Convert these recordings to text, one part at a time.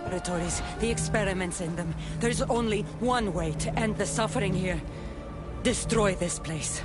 laboratories, the experiments in them. There's only one way to end the suffering here. Destroy this place.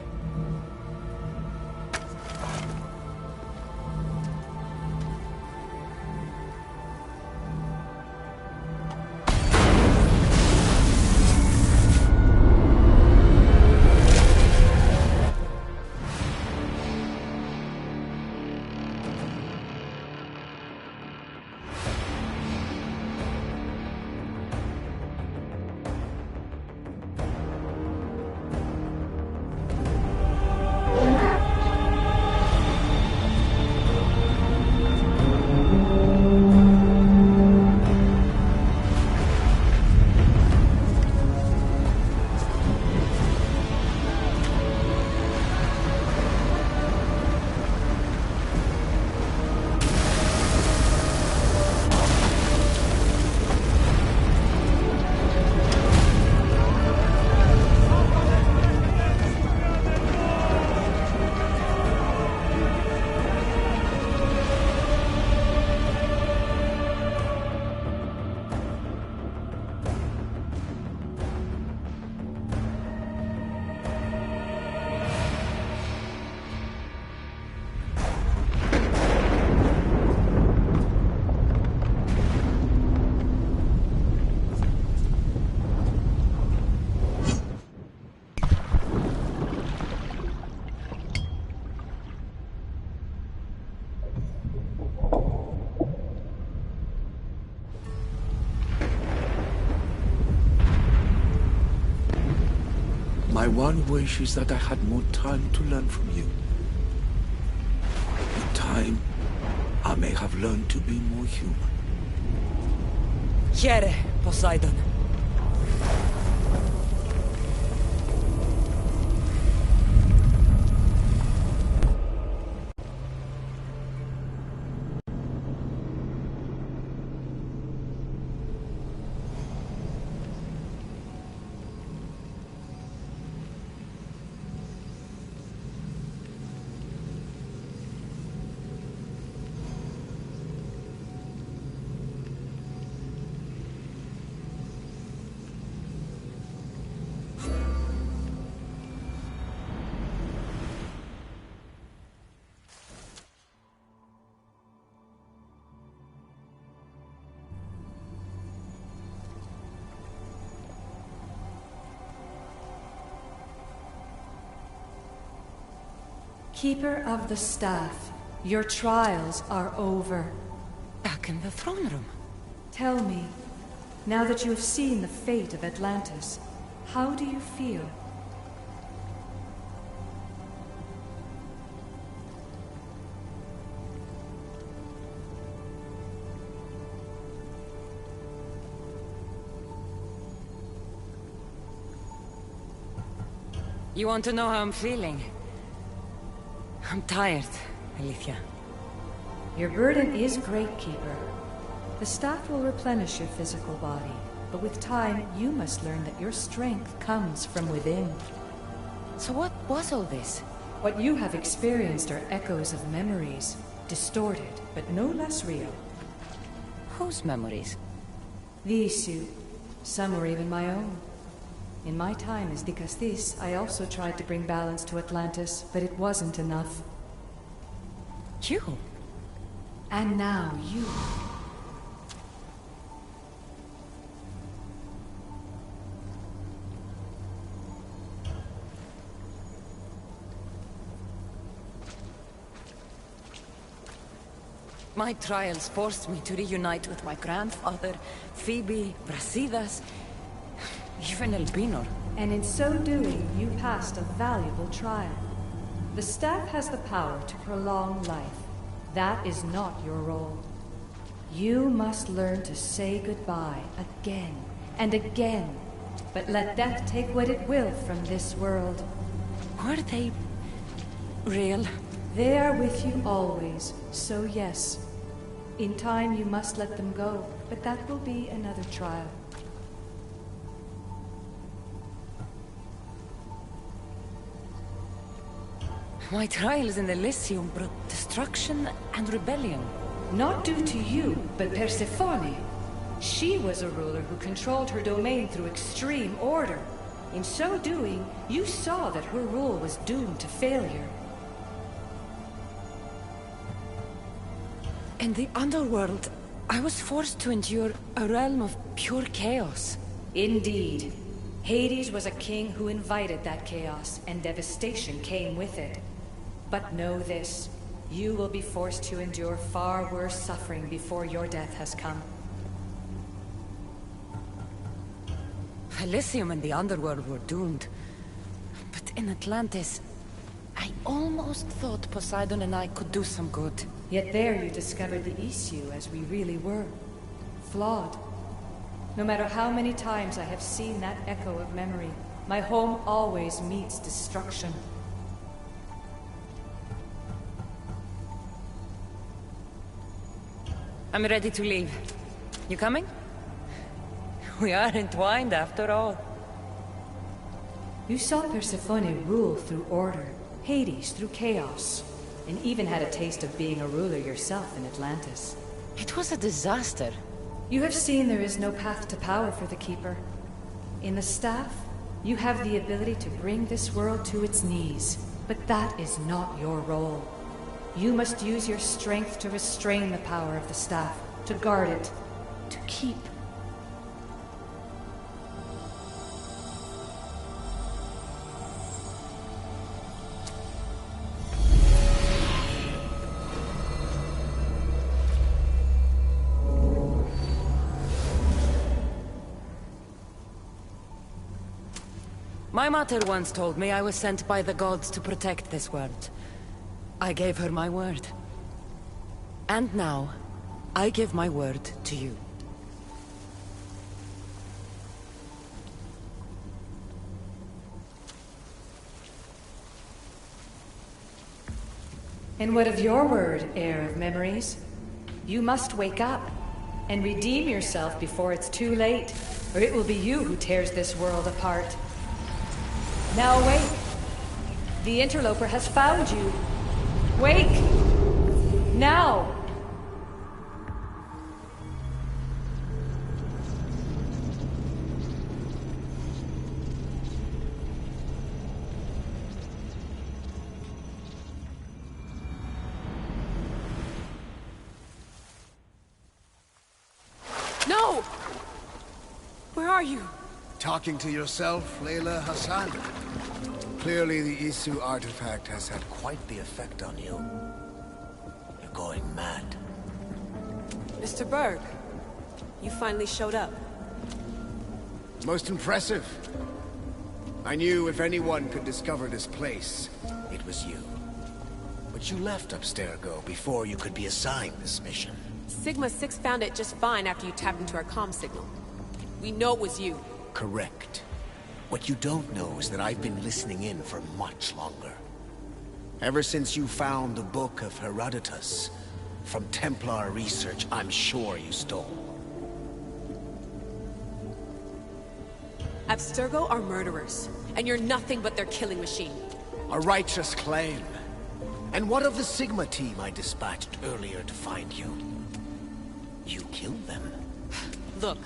My one wish is that I had more time to learn from you. With time, I may have learned to be more human. Here, Poseidon. Keeper of the Staff, your trials are over. Back in the throne room. Tell me, now that you have seen the fate of Atlantis, how do you feel? You want to know how I'm feeling? I'm tired, Alethea. Your burden is great, Keeper. The staff will replenish your physical body, but with time, you must learn that your strength comes from within. So what was all this? What you have experienced are echoes of memories, distorted, but no less real. Whose memories? These two. Some were even my own. In my time as Dikastis, I also tried to bring balance to Atlantis, but it wasn't enough. You? And now you. My trials forced me to reunite with my grandfather, Phoebe, Brasidas, even Elpinor. And in so doing, you passed a valuable trial. The staff has the power to prolong life. That is not your role. You must learn to say goodbye again and again, but let death take what it will from this world. Were they real? They are with you always, so yes. In time you must let them go, but that will be another trial. My trials in Elysium brought destruction and rebellion. Not due to you, but Persephone. She was a ruler who controlled her domain through extreme order. In so doing, you saw that her rule was doomed to failure. In the underworld, I was forced to endure a realm of pure chaos. Indeed. Hades was a king who invited that chaos, and devastation came with it. But know this, you will be forced to endure far worse suffering before your death has come. Elysium and the underworld were doomed. But in Atlantis, I almost thought Poseidon and I could do some good. Yet there you discovered the issue as we really were. Flawed. No matter how many times I have seen that echo of memory, my home always meets destruction. I'm ready to leave. You coming? We are entwined after all. You saw Persephone rule through order, Hades through chaos, and even had a taste of being a ruler yourself in Atlantis. It was a disaster. You have seen there is no path to power for the Keeper. In the staff, you have the ability to bring this world to its knees, but that is not your role. You must use your strength to restrain the power of the staff, to guard it, to keep. My mother once told me I was sent by the gods to protect this world. I gave her my word. And now, I give my word to you. And what of your word, heir of memories? You must wake up and redeem yourself before it's too late, or it will be you who tears this world apart. Now awake! The interloper has found you! Wake! Now! No! Where are you? Talking to yourself, Layla Hassan. Clearly the Isu artifact has had quite the effect on you. You're going mad. Mr. Berg, you finally showed up. Most impressive. I knew if anyone could discover this place, it was you. But you left Abstergo before you could be assigned this mission. Sigma 6 found it just fine after you tapped into our comm signal. We know it was you. Correct. What you don't know is that I've been listening in for much longer. Ever since you found the Book of Herodotus, from Templar research I'm sure you stole. Abstergo are murderers, and you're nothing but their killing machine. A righteous claim. And what of the Sigma team I dispatched earlier to find you? You killed them. Look,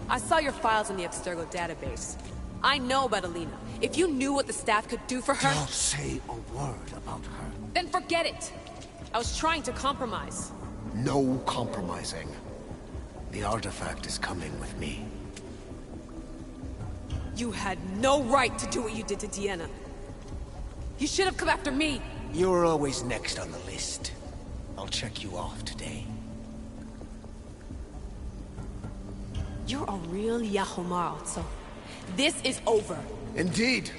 I saw your files in the Abstergo database. I know about Alina. If you knew what the staff could do for her... Don't say a word about her. Then forget it! I was trying to compromise. No compromising. The artifact is coming with me. You had no right to do what you did to Deanna. You should have come after me! You're always next on the list. I'll check you off today. You're a real Yahomar, so this is over. Indeed.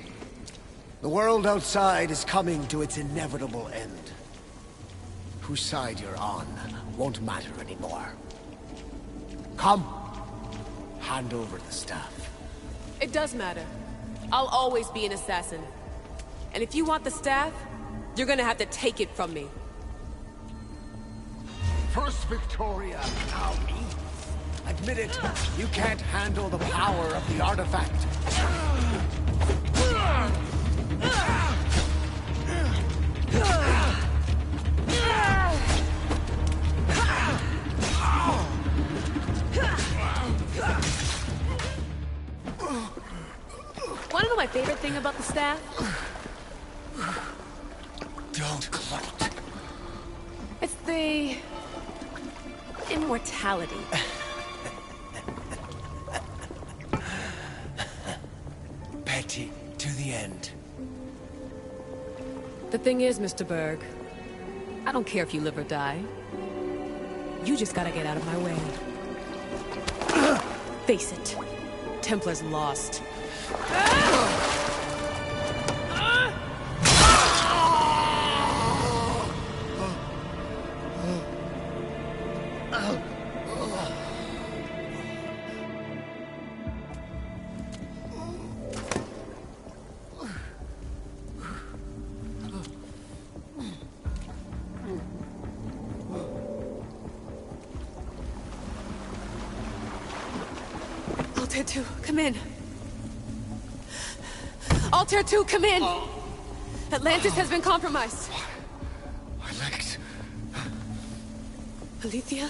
The world outside is coming to its inevitable end. Whose side you're on won't matter anymore. Come. Hand over the staff. It does matter. I'll always be an assassin. And if you want the staff, you're gonna have to take it from me. First Victoria, now me. Admit it, you can't handle the power of the artifact. anything about the staff? Don't gloat. It's the... immortality. Petty to the end. The thing is, Mr. Berg, I don't care if you live or die. You just gotta get out of my way. Face it. Templar's lost. Altair 2, come in. Altair 2, come in! Atlantis has been compromised. My legs. Alethea?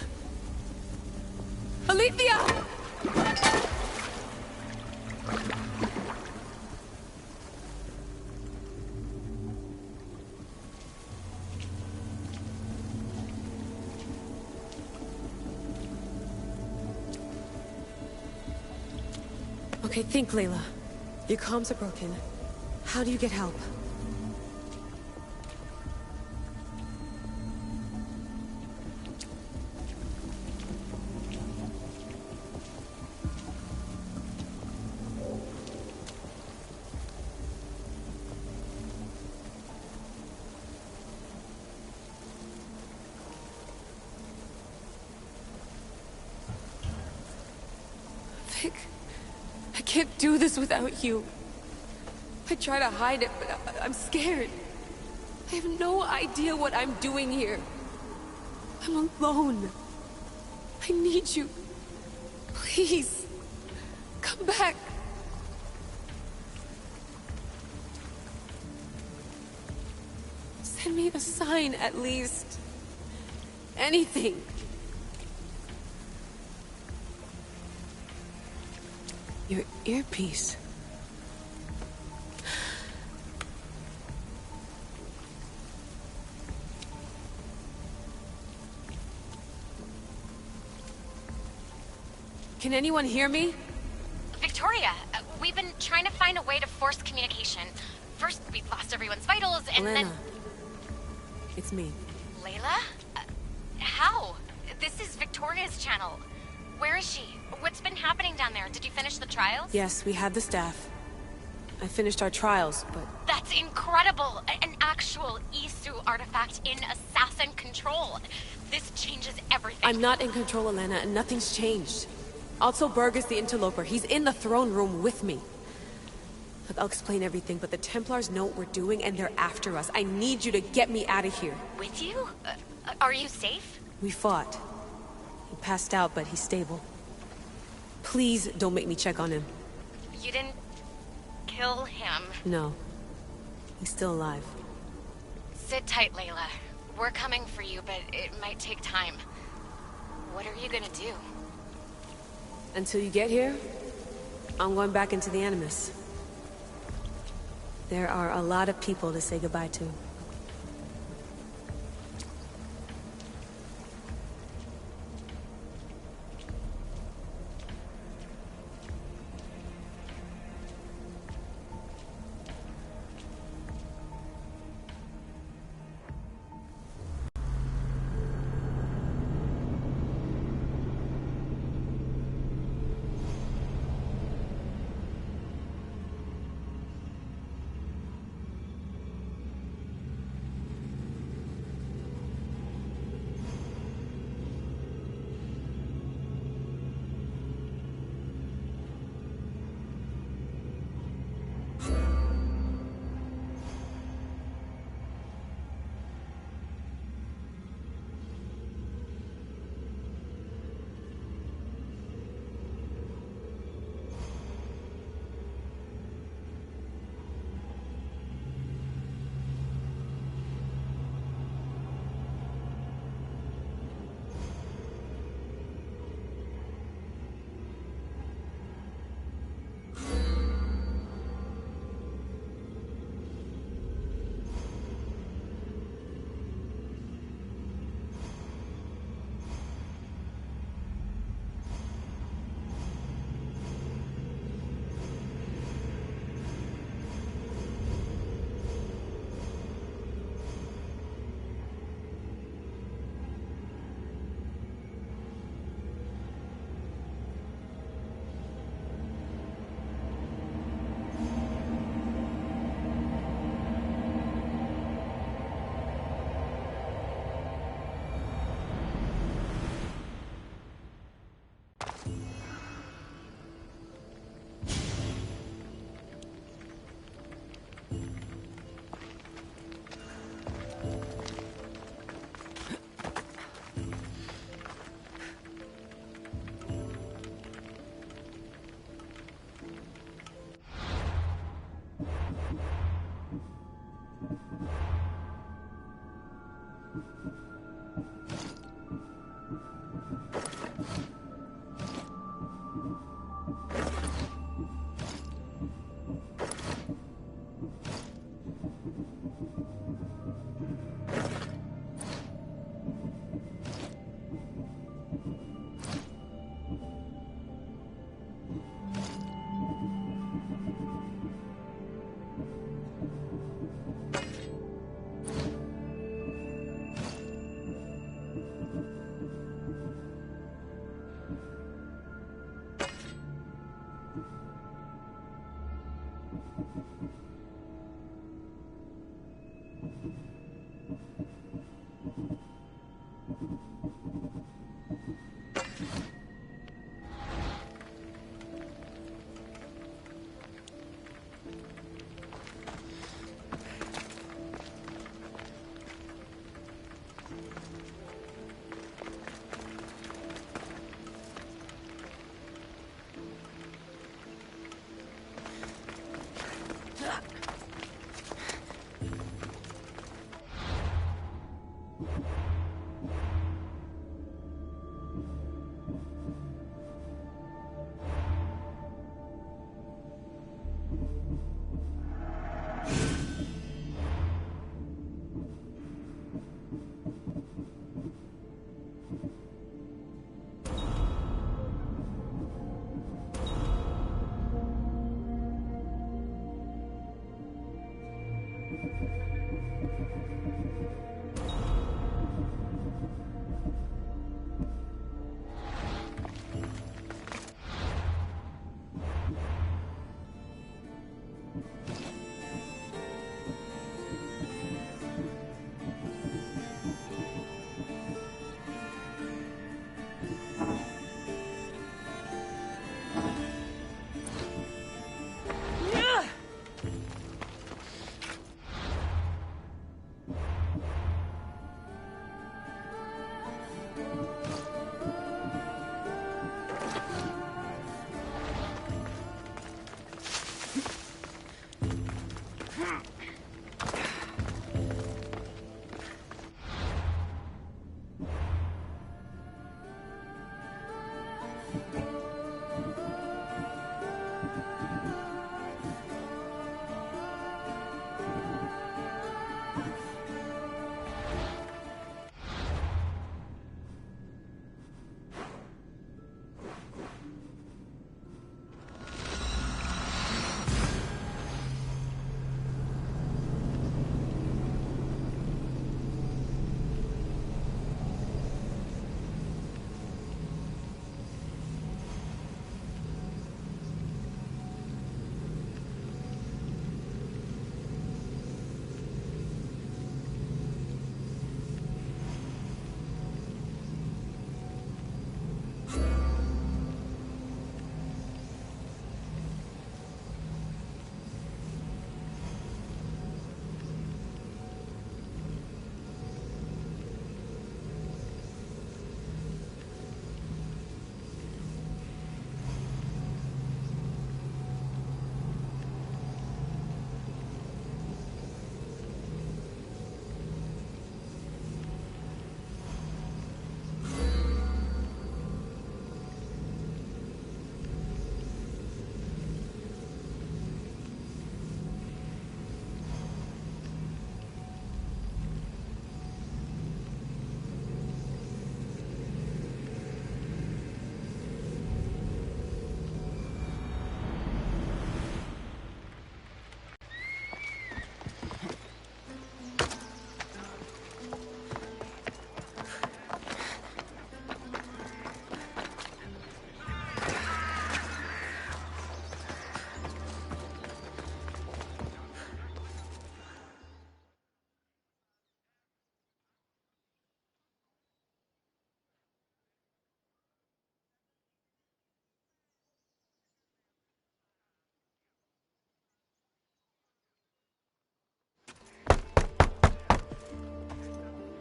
Alethea! Okay, think, Layla. Your comms are broken. How do you get help? Vic, I can't do this without you. I try to hide it, but I'm scared. I have no idea what I'm doing here. I'm alone. I need you. Please, come back. Send me a sign, at least. Anything. Your earpiece. Can anyone hear me? Victoria, we've been trying to find a way to force communication. First, we lost everyone's vitals, and Elena. then... It's me. Layla? How? This is Victoria's channel. Where is she? What's been happening down there? Did you finish the trials? Yes, we had the staff. I finished our trials, but... That's incredible! An actual Isu artifact in assassin control. This changes everything. I'm not in control, Elena, and nothing's changed. Also, Berg is the interloper. He's in the throne room with me. Look, I'll explain everything, but the Templars know what we're doing, and they're after us. I need you to get me out of here. With you? Are you safe? We fought. He passed out, but he's stable. Please don't make me check on him. You didn't... kill him? No. He's still alive. Sit tight, Layla. We're coming for you, but it might take time. What are you gonna do? Until you get here, I'm going back into the Animus. There are a lot of people to say goodbye to.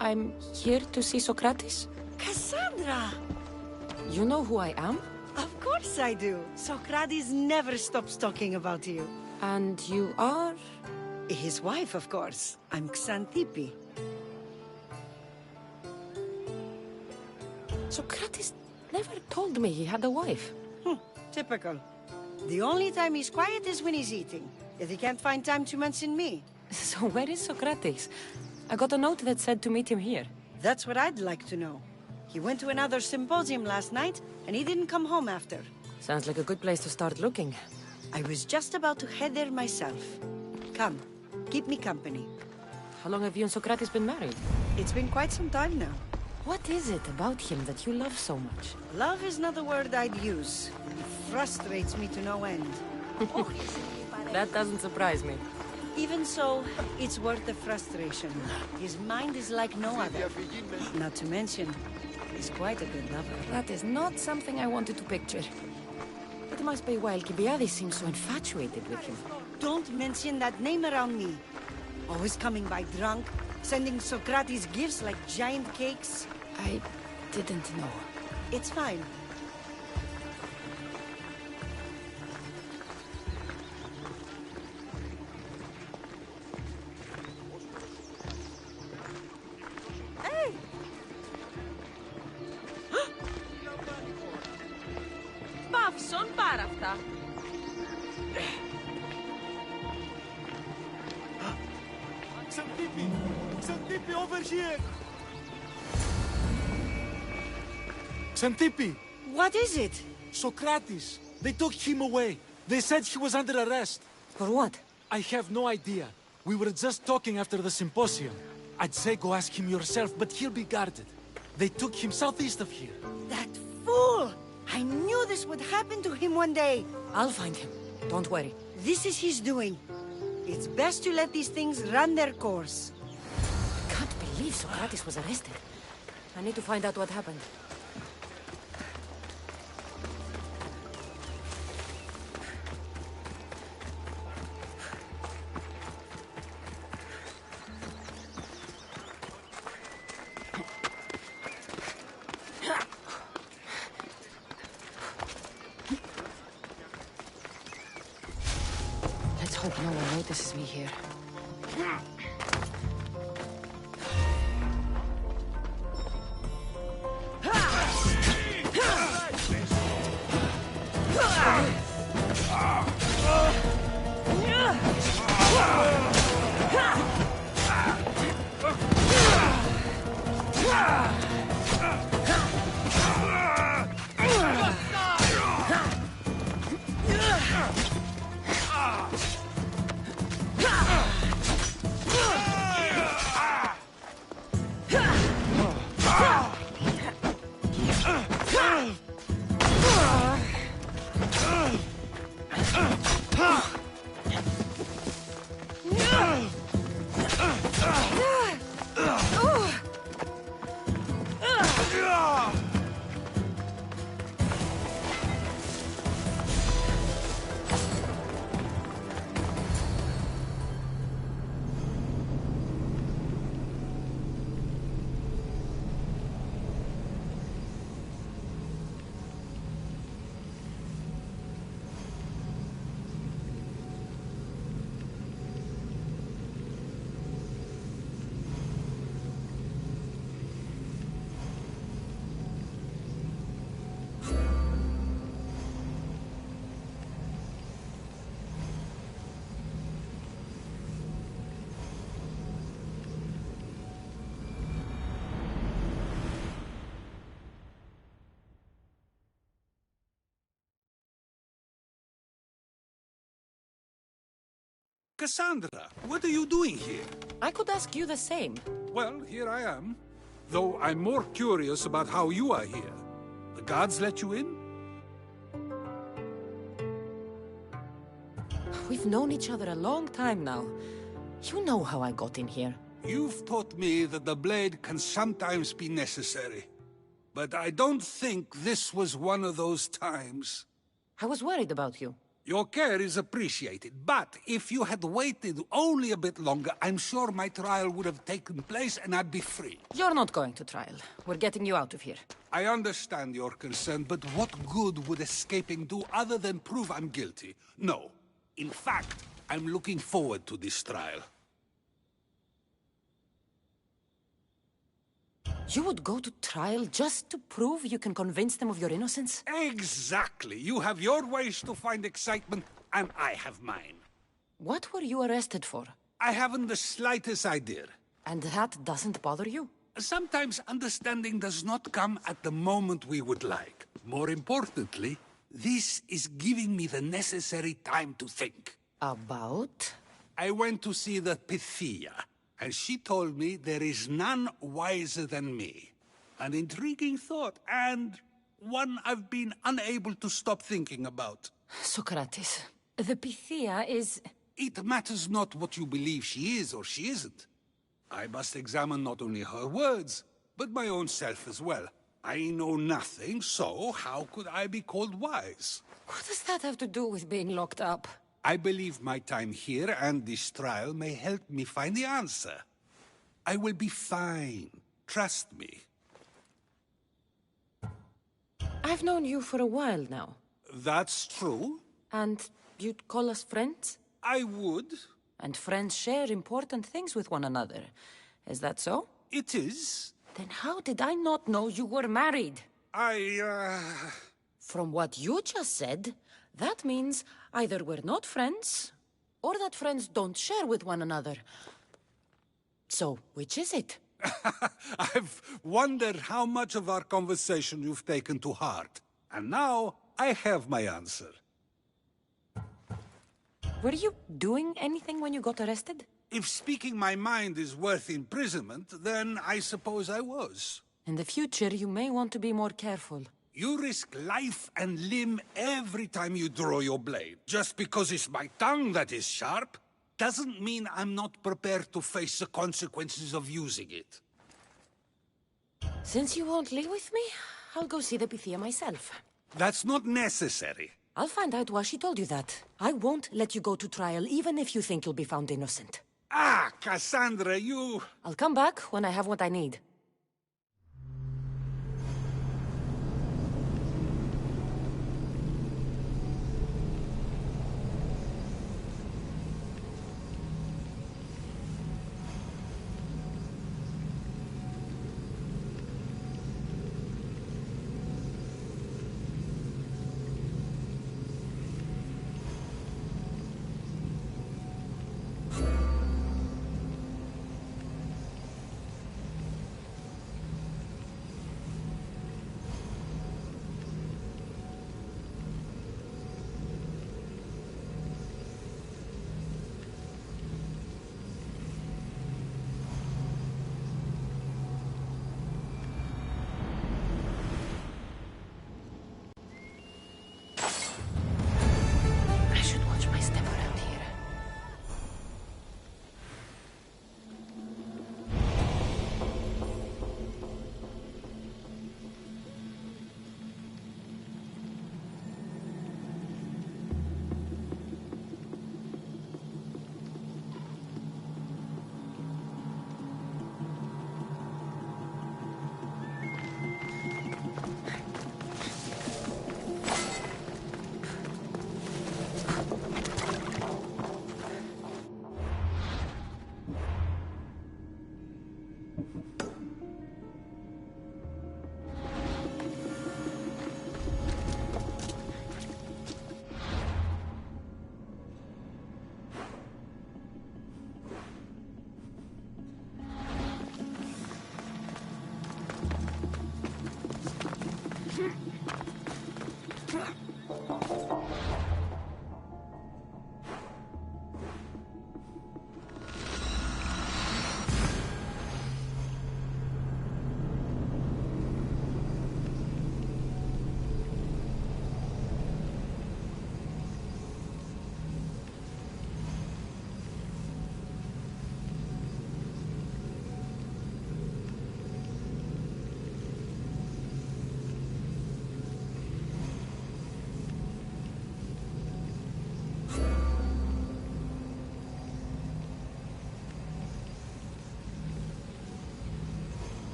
I'm here to see Socrates. Cassandra! You know who I am? Of course I do. Socrates never stops talking about you. And you are? His wife, of course. I'm Xanthippe. Socrates never told me he had a wife. Typical. The only time he's quiet is when he's eating. If he can't find time to mention me. So where is Socrates? I got a note that said to meet him here. That's what I'd like to know. He went to another symposium last night, and he didn't come home after. Sounds like a good place to start looking. I was just about to head there myself. Come, keep me company. How long have you and Socrates been married? It's been quite some time now. What is it about him that you love so much? Love is not the word I'd use. It frustrates me to no end. That doesn't surprise me. Even so, it's worth the frustration. His mind is like no other. Not to mention, he's quite a good lover. That is not something I wanted to picture. It must be why Alcibiades seems so infatuated with him. Don't mention that name around me. Always coming by drunk, sending Socrates gifts like giant cakes. I didn't know. It's fine. Hey! Παύσον πάρα αυτά. Xanthippe! Xanthippe, over here! Xanthippe! What is it? Socrates! They took him away. They said he was under arrest. For what? I have no idea. We were just talking after the symposium. I'd say go ask him yourself, but he'll be guarded. They took him southeast of here. That fool! I knew this would happen to him one day. I'll find him. Don't worry. This is his doing. It's best to let these things run their course. I can't believe Socrates was arrested. I need to find out what happened. Let's hope no one notices me here. Cassandra, what are you doing here? I could ask you the same. Well, here I am. Though I'm more curious about how you are here. The guards let you in? We've known each other a long time now. You know how I got in here. You've taught me that the blade can sometimes be necessary. But I don't think this was one of those times. I was worried about you. Your care is appreciated, but if you had waited only a bit longer, I'm sure my trial would have taken place and I'd be free. You're not going to trial. We're getting you out of here. I understand your concern, but what good would escaping do other than prove I'm guilty? No. In fact, I'm looking forward to this trial. You would go to trial just to prove you can convince them of your innocence? Exactly. You have your ways to find excitement, and I have mine. What were you arrested for? I haven't the slightest idea. And that doesn't bother you? Sometimes understanding does not come at the moment we would like. More importantly, this is giving me the necessary time to think. About? I went to see the Pythia, and she told me there is none wiser than me. An intriguing thought, and one I've been unable to stop thinking about. Socrates, the Pythia is... It matters not what you believe she is or she isn't. I must examine not only her words, but my own self as well. I know nothing, so how could I be called wise? What does that have to do with being locked up? I believe my time here and this trial may help me find the answer. I will be fine. Trust me. I've known you for a while now. That's true. And you'd call us friends? I would. And friends share important things with one another. Is that so? It is. Then how did I not know you were married? From what you just said, that means either we're not friends, or that friends don't share with one another. So, which is it? I've wondered how much of our conversation you've taken to heart. And now, I have my answer. Were you doing anything when you got arrested? If speaking my mind is worth imprisonment, then I suppose I was. In the future, you may want to be more careful. You risk life and limb every time you draw your blade. Just because it's my tongue that is sharp, doesn't mean I'm not prepared to face the consequences of using it. Since you won't leave with me, I'll go see the Pythia myself. That's not necessary. I'll find out why she told you that. I won't let you go to trial, even if you think you'll be found innocent. Ah, Cassandra, you... I'll come back when I have what I need.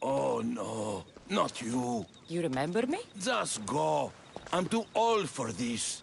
Oh no, not you. You remember me? Just go. I'm too old for this.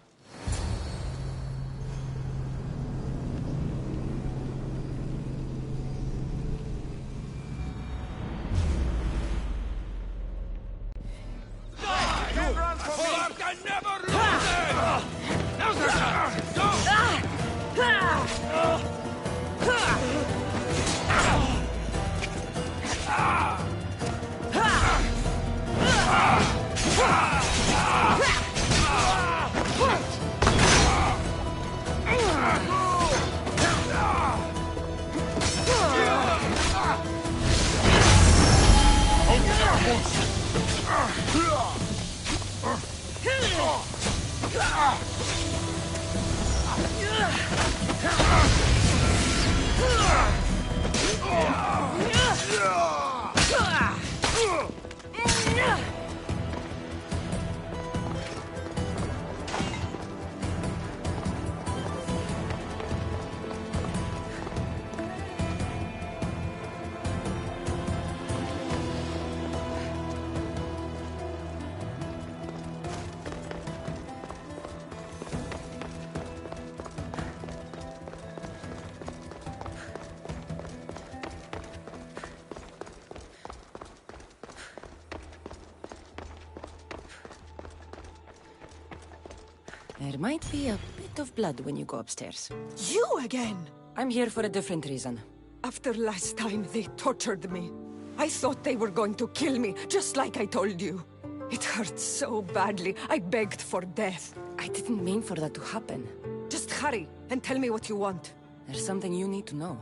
There might be a bit of blood when you go upstairs. You again? I'm here for a different reason. After last time, they tortured me. I thought they were going to kill me, just like I told you. It hurt so badly, I begged for death. I didn't mean for that to happen. Just hurry, and tell me what you want. There's something you need to know.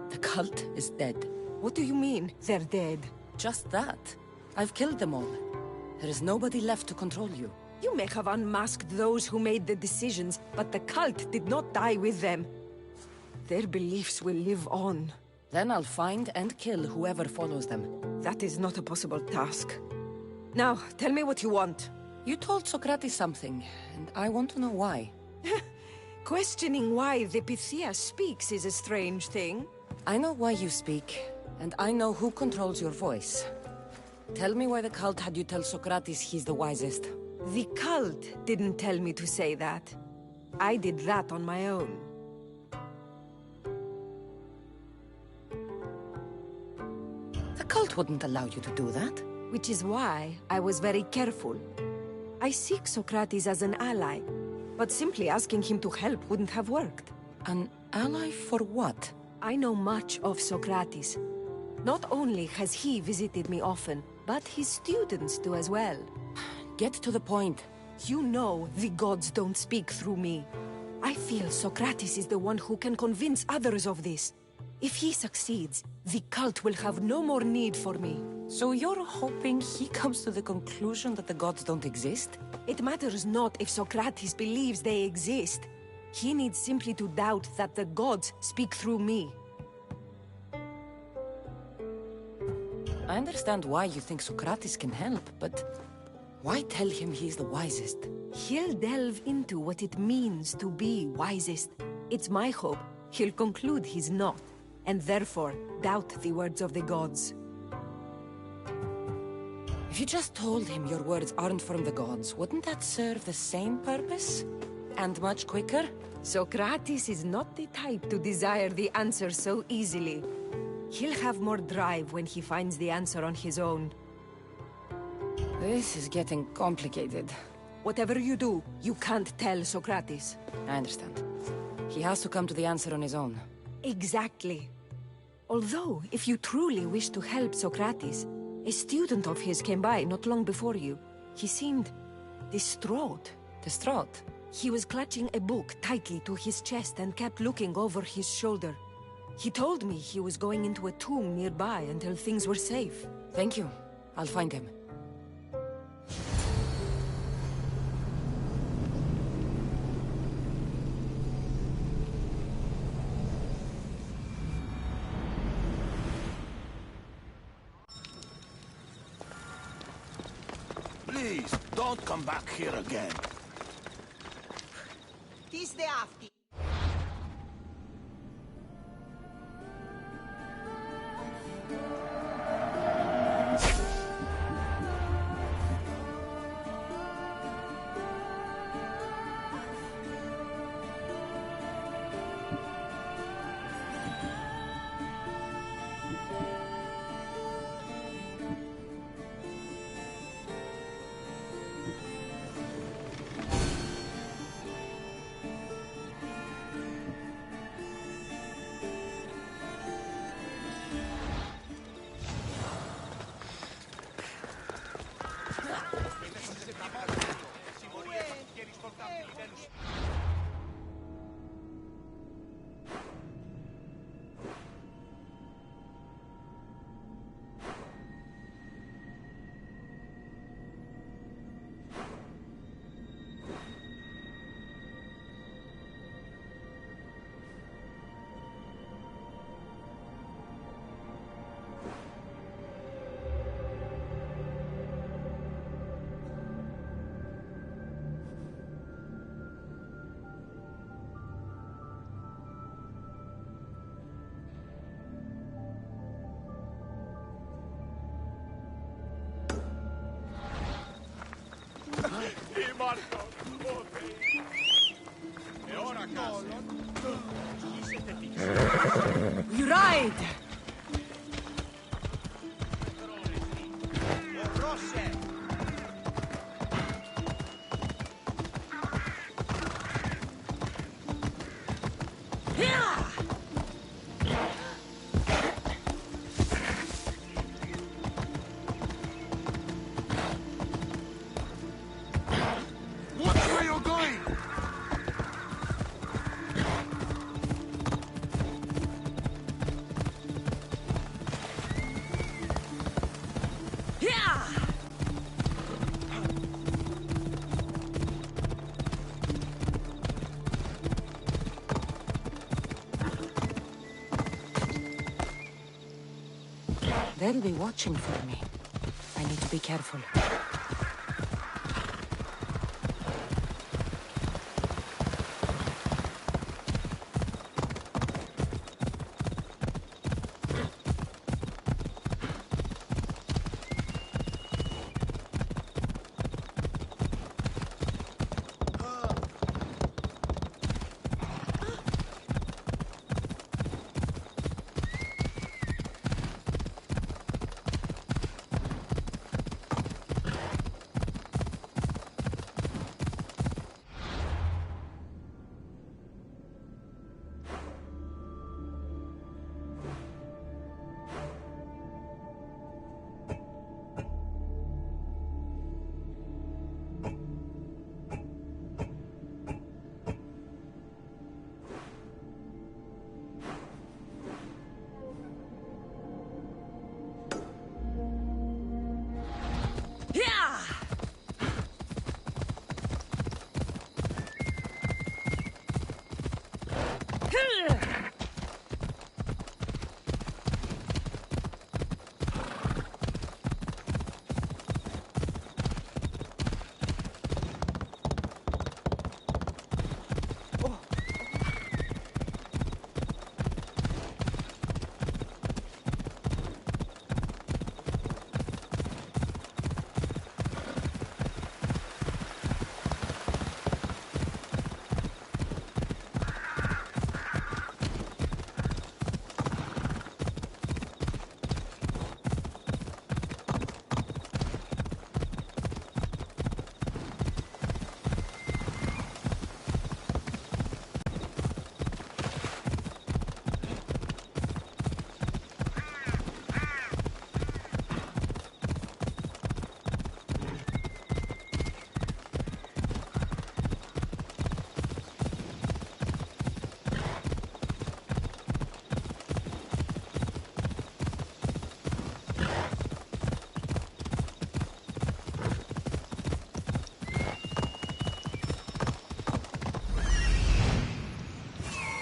The cult is dead. What do you mean, they're dead? Just that. I've killed them all. There is nobody left to control you. You may have unmasked those who made the decisions, but the cult did not die with them. Their beliefs will live on. Then I'll find and kill whoever follows them. That is not a possible task. Now, tell me what you want. You told Socrates something, and I want to know why. Questioning why the Pythia speaks is a strange thing. I know why you speak, and I know who controls your voice. Tell me why the cult had you tell Socrates he's the wisest. The cult didn't tell me to say that. I did that on my own. The cult wouldn't allow you to do that. Which is why I was very careful. I seek Socrates as an ally, but simply asking him to help wouldn't have worked. An ally for what? I know much of Socrates. Not only has he visited me often, but his students do as well. Get to the point. You know the gods don't speak through me. I feel Socrates is the one who can convince others of this. If he succeeds, the cult will have no more need for me. So you're hoping he comes to the conclusion that the gods don't exist? It matters not if Socrates believes they exist. He needs simply to doubt that the gods speak through me. I understand why you think Socrates can help, but why tell him he's the wisest? He'll delve into what it means to be wisest. It's my hope he'll conclude he's not, and therefore doubt the words of the gods. If you just told him your words aren't from the gods, wouldn't that serve the same purpose? And much quicker? Socrates is not the type to desire the answer so easily. He'll have more drive when he finds the answer on his own. This is getting complicated. Whatever you do, you can't tell Socrates. I understand. He has to come to the answer on his own. Exactly. Although, if you truly wish to help Socrates, a student of his came by not long before you. He seemed distraught. Distraught? He was clutching a book tightly to his chest and kept looking over his shoulder. He told me he was going into a tomb nearby until things were safe. Thank you. I'll find him. Please, don't come back here again. Tis the afti. You ride! They'll be watching for me. I need to be careful.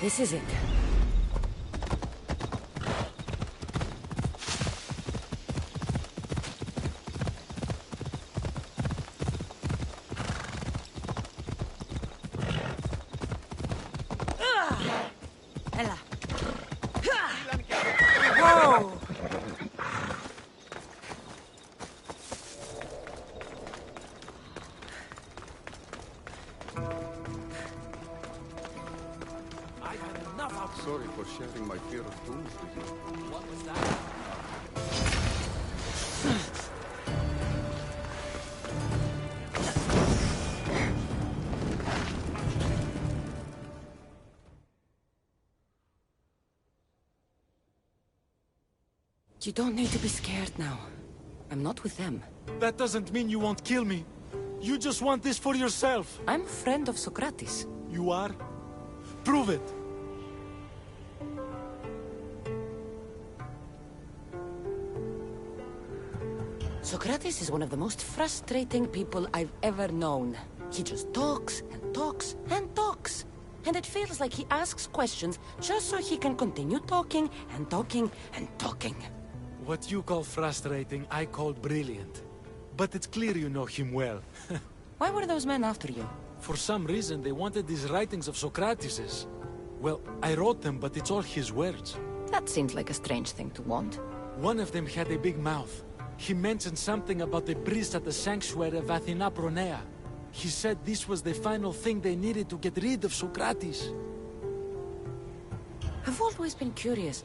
This is it. Ella. Whoa! Sorry for sharing my fear of tombs with you. What was that? You don't need to be scared now. I'm not with them. That doesn't mean you won't kill me. You just want this for yourself. I'm a friend of Socrates. You are? Prove it. Socrates is one of the most frustrating people I've ever known. He just talks and talks and talks. And it feels like he asks questions just so he can continue talking and talking and talking. What you call frustrating, I call brilliant. But it's clear you know him well. Why were those men after you? For some reason, they wanted these writings of Socrates's. Well, I wrote them, but it's all his words. That seems like a strange thing to want. One of them had a big mouth. He mentioned something about the priest at the sanctuary of Danynaoqueima. He said this was the final thing they needed to get rid of Socrates. I've always been curious.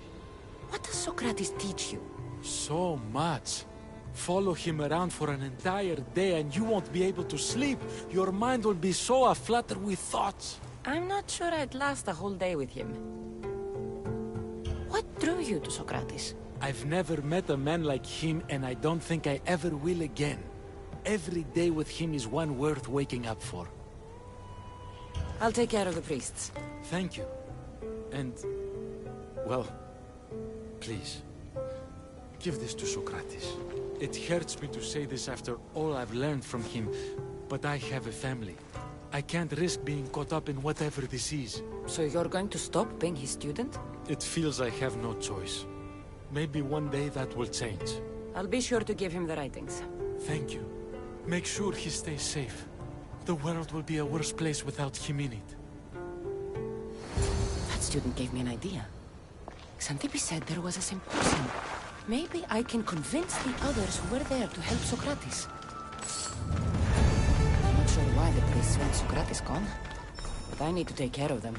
What does Socrates teach you? So much. Follow him around for an entire day and you won't be able to sleep. Your mind will be so aflutter with thoughts. I'm not sure I'd last a whole day with him. What drew you to Socrates? I've never met a man like him and I don't think I ever will again. Every day with him is one worth waking up for. I'll take care of the priests. Thank you. And, well, please, give this to Socrates. It hurts me to say this after all I've learned from him, but I have a family. I can't risk being caught up in whatever this is. So you're going to stop being his student? It feels I have no choice. Maybe one day that will change. I'll be sure to give him the writings. Thank you. Make sure he stays safe. The world will be a worse place without him in it. That student gave me an idea. Xanthippe said there was a symposium. Maybe I can convince the others who were there to help Socrates. I'm not sure why the priests want Socrates gone, but I need to take care of them.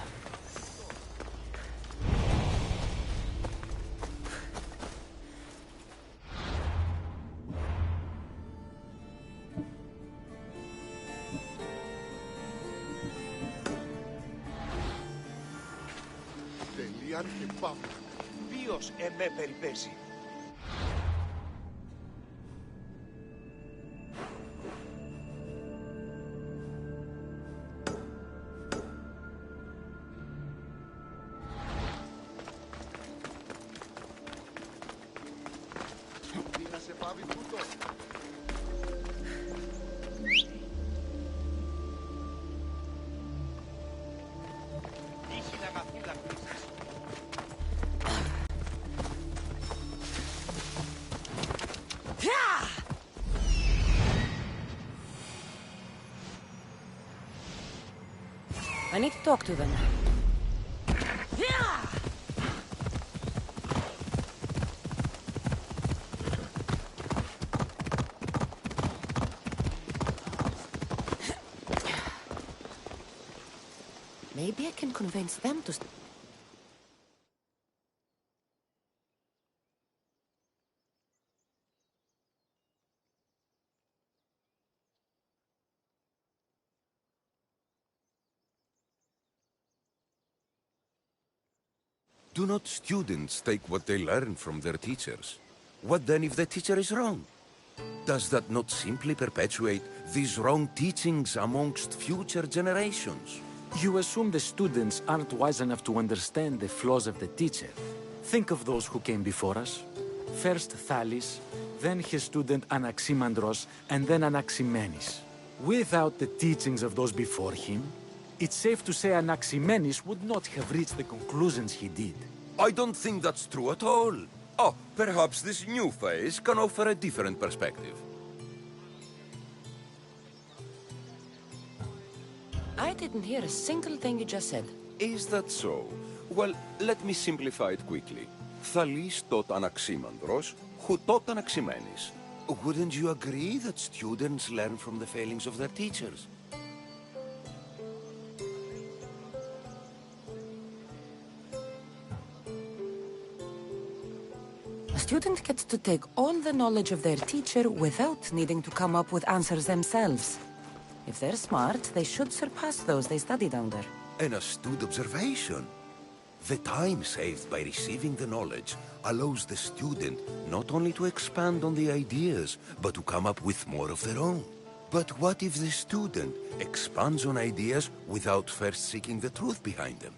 Τελείαν και παύλα. Ποιος εμέ περιπέσει. Τι να σε πάβει τούτο. Είχε να γαφύλακτησες. I need to talk to them. Maybe I can convince them to... Do not students take what they learn from their teachers? What then if the teacher is wrong? Does that not simply perpetuate these wrong teachings amongst future generations? You assume the students aren't wise enough to understand the flaws of the teacher. Think of those who came before us. First Thales, then his student Anaximandros, and then Anaximenes. Without the teachings of those before him, It's safe to say Anaximenes would not have reached the conclusions he did. I don't think that's true at all. Oh, perhaps this new phase can offer a different perspective. I didn't hear a single thing you just said. Is that so? Well, let me simplify it quickly. Thalis taught Anaximandros, who taught Anaximenes. Wouldn't you agree that students learn from the failings of their teachers? A student gets to take all the knowledge of their teacher without needing to come up with answers themselves. If they're smart, they should surpass those they studied under. An astute observation. The time saved by receiving the knowledge allows the student not only to expand on the ideas, but to come up with more of their own. But what if the student expands on ideas without first seeking the truth behind them?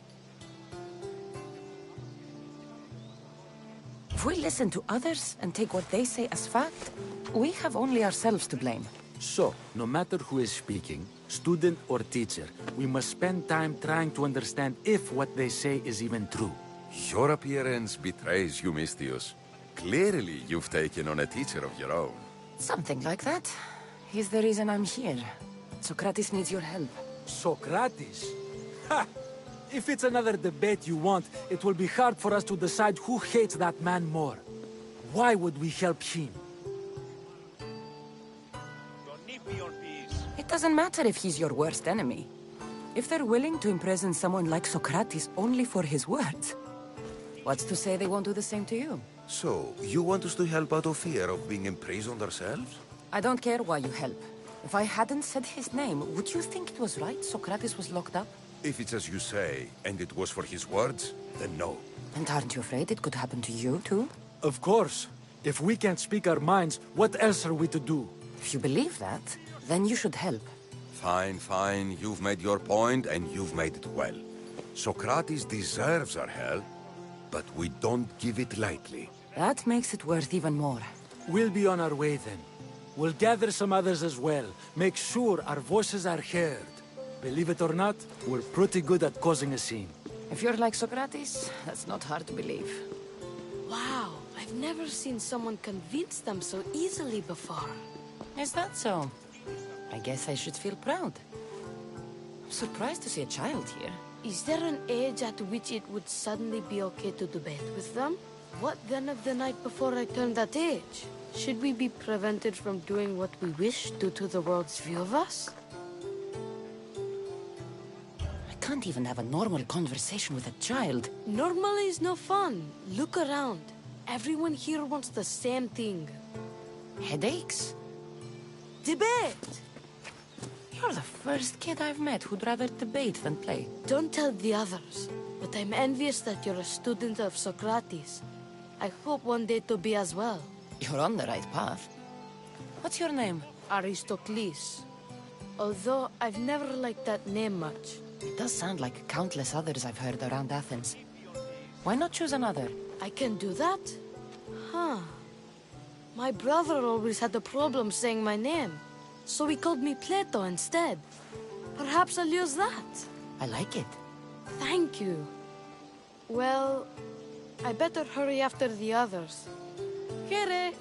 If we listen to others and take what they say as fact, we have only ourselves to blame. So, no matter who is speaking, student or teacher, we must spend time trying to understand if what they say is even true. Your appearance betrays you, Mystios. Clearly, you've taken on a teacher of your own. Something like that. He's the reason I'm here. Socrates needs your help. Socrates? Ha! If it's another debate you want, it will be hard for us to decide who hates that man more. Why would we help him? It doesn't matter if he's your worst enemy. If they're willing to imprison someone like Socrates only for his words, what's to say they won't do the same to you? So, you want us to help out of fear of being imprisoned ourselves? I don't care why you help. If I hadn't said his name, would you think it was right Socrates was locked up? If it's as you say, and it was for his words, then no. And aren't you afraid it could happen to you, too? Of course. If we can't speak our minds, what else are we to do? If you believe that, then you should help. Fine, fine. You've made your point, and you've made it well. Socrates deserves our help, but we don't give it lightly. That makes it worth even more. We'll be on our way then. We'll gather some others as well. Make sure our voices are heard. Believe it or not, we're pretty good at causing a scene. If you're like Socrates, that's not hard to believe. Wow, I've never seen someone convince them so easily before. Is that so? I guess I should feel proud. I'm surprised to see a child here. Is there an age at which it would suddenly be okay to debate with them? What then of the night before I turned that age? Should we be prevented from doing what we wish due to the world's view of us? I can't even have a normal conversation with a child. Normal is no fun. Look around. Everyone here wants the same thing. Headaches? Debate! You're the first kid I've met who'd rather debate than play. Don't tell the others, but I'm envious that you're a student of Socrates. I hope one day to be as well. You're on the right path. What's your name? Aristocles. Although I've never liked that name much. It does sound like countless others I've heard around Athens. Why not choose another? I can do that? Huh. My brother always had a problem saying my name, so he called me Plato instead. Perhaps I'll use that. I like it. Thank you. Well, I better hurry after the others. Here.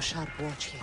sharp watch here.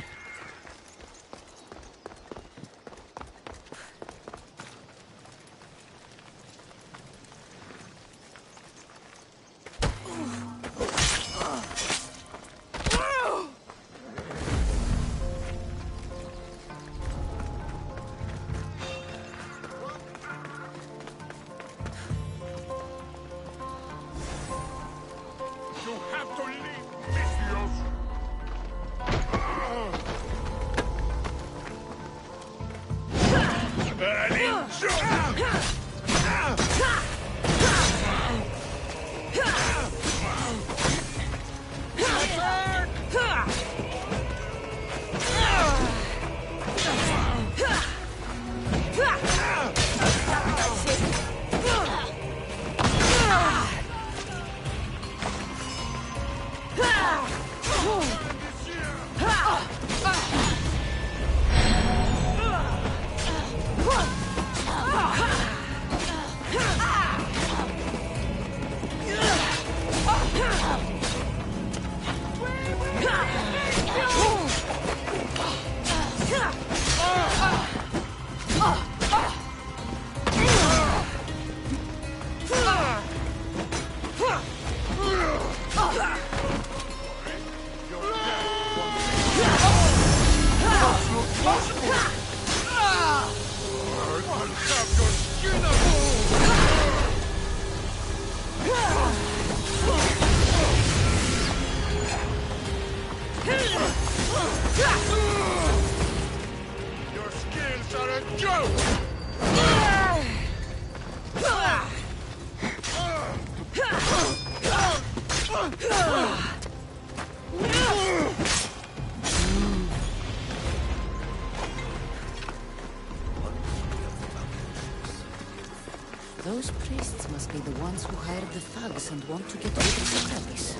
Those priests must be the ones who hired the thugs and want to get rid of Socrates.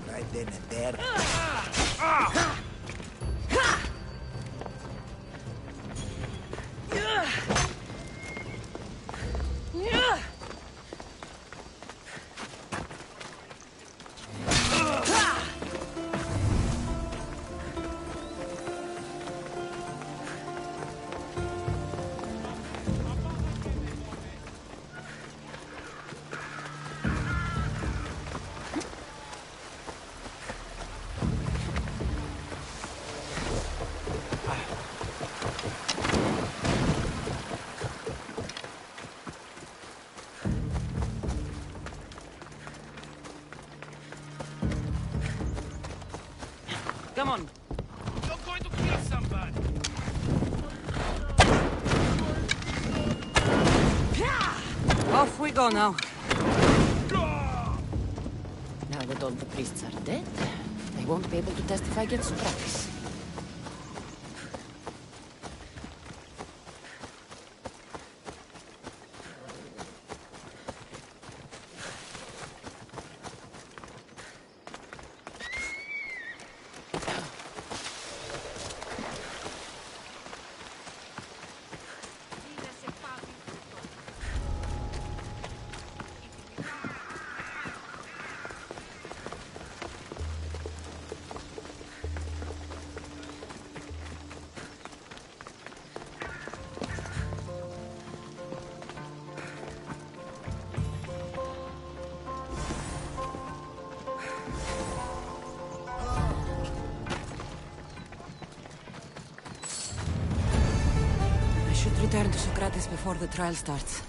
Right then and there. Come on. You're going to kill somebody. Off we go now. Now that all the priests are dead, they won't be able to testify against Socrates. Return to Socrates before the trial starts.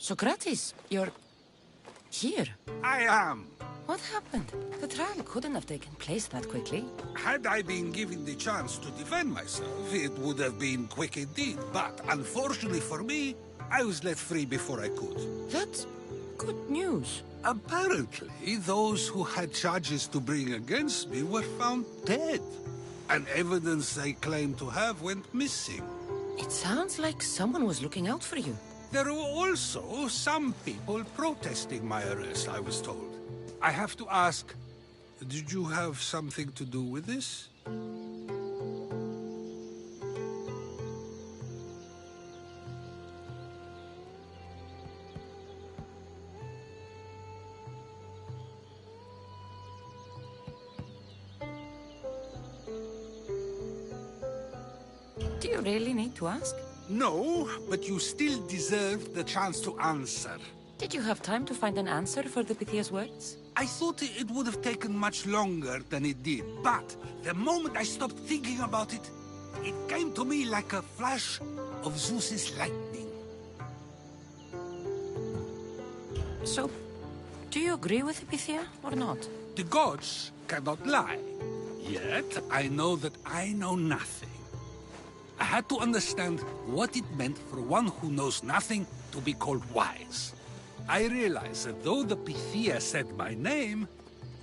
Socrates, you're... here. I am. What happened? The trial couldn't have taken place that quickly. Had I been given the chance to defend myself, it would have been quick indeed. But unfortunately for me, I was let free before I could. That's good news. Apparently, those who had charges to bring against me were found dead. And evidence they claimed to have went missing. It sounds like someone was looking out for you. There were also some people protesting my arrest, I was told. I have to ask, did you have something to do with this? Do you really need to ask? No, but you still deserve the chance to answer. Did you have time to find an answer for the Pythia's words? I thought it would have taken much longer than it did, but the moment I stopped thinking about it, it came to me like a flash of Zeus's lightning. So, do you agree with Pythia or not? The gods cannot lie. Yet, I know that I know nothing. I had to understand what it meant for one who knows nothing to be called wise. I realized that though the Pythia said my name,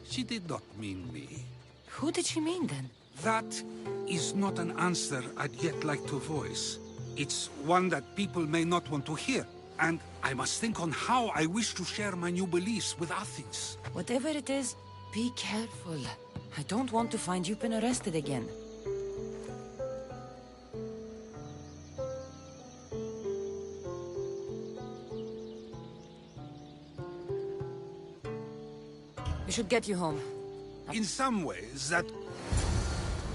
she did not mean me. Who did she mean then? That is not an answer I'd yet like to voice. It's one that people may not want to hear, and I must think on how I wish to share my new beliefs with Athens. Whatever it is, be careful. I don't want to find you've been arrested again. We should get you home. In some ways, that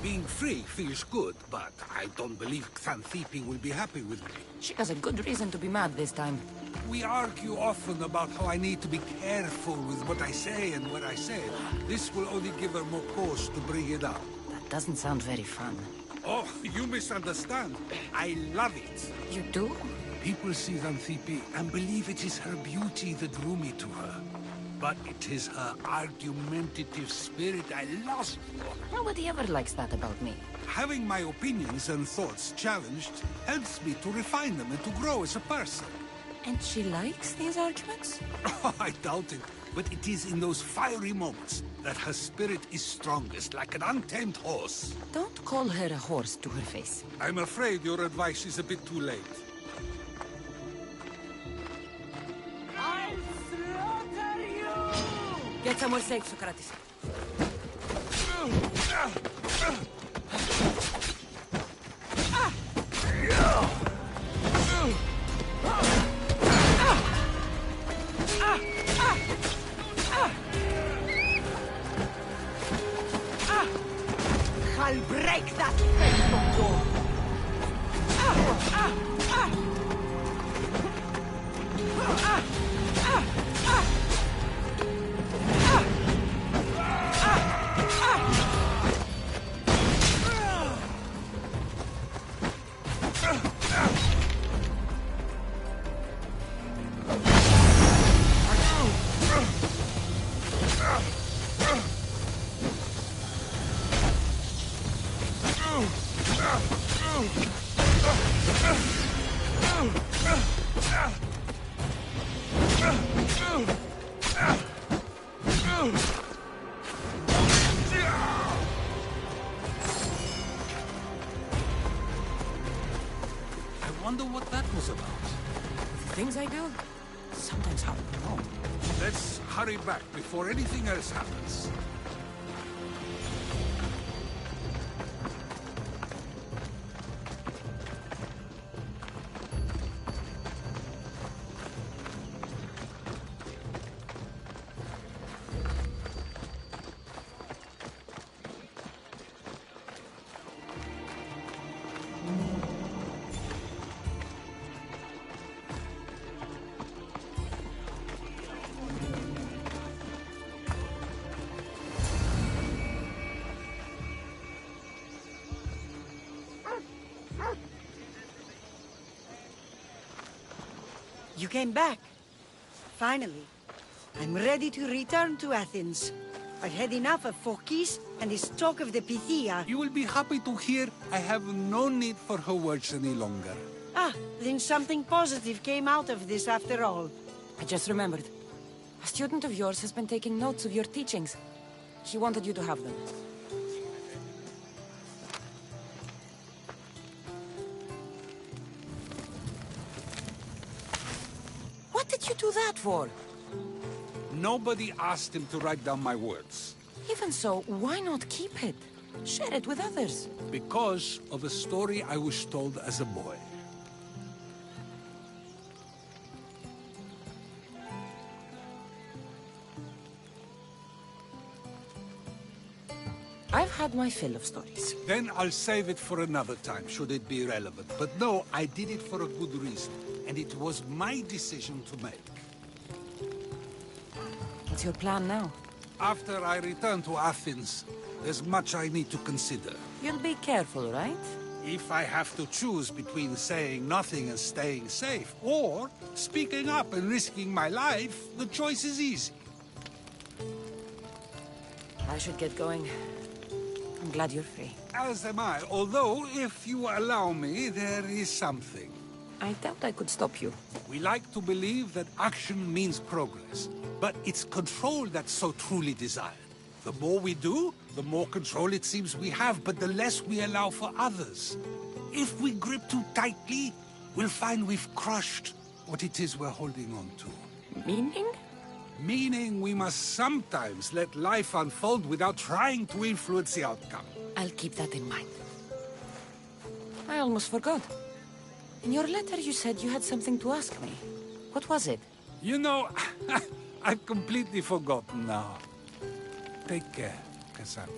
being free feels good, but I don't believe Xanthippe will be happy with me. She has a good reason to be mad this time. We argue often about how I need to be careful with what I say and what I say. This will only give her more cause to bring it up. That doesn't sound very fun. Oh, you misunderstand. I love it. You do? People see Xanthippe and believe it is her beauty that drew me to her. But it is her argumentative spirit I lost for. Nobody ever likes that about me. Having my opinions and thoughts challenged helps me to refine them and to grow as a person. And she likes these arguments? Oh, I doubt it. But it is in those fiery moments that her spirit is strongest, like an untamed horse. Don't call her a horse to her face. I'm afraid your advice is a bit too late. Get somewhere safe, Socrates. I'll break that face of yours! I wonder what that was about. The things I do? Sometimes hard to know. Let's hurry back before anything else happens. You came back. Finally, I'm ready to return to Athens. I've had enough of Phorkys and his talk of the Pythia. You will be happy to hear I have no need for her words any longer. Ah, then something positive came out of this after all. I just remembered. A student of yours has been taking notes of your teachings. She wanted you to have them. What did you do that for? Nobody asked him to write down my words. Even so, why not keep it? Share it with others. Because of a story I was told as a boy. I've had my fill of stories. Then I'll save it for another time, should it be relevant. But no, I did it for a good reason. And it was my decision to make. What's your plan now? After I return to Athens, there's much I need to consider. You'll be careful, right? If I have to choose between saying nothing and staying safe, or speaking up and risking my life, the choice is easy. I should get going. I'm glad you're free. As am I, although, if you allow me, there is something. I doubt I could stop you. We like to believe that action means progress, but it's control that's so truly desired. The more we do, the more control it seems we have, but the less we allow for others. If we grip too tightly, we'll find we've crushed what it is we're holding on to. Meaning? Meaning we must sometimes let life unfold without trying to influence the outcome. I'll keep that in mind. I almost forgot. In your letter you said you had something to ask me. What was it? You know, I've completely forgotten now. Take care, Cassandra.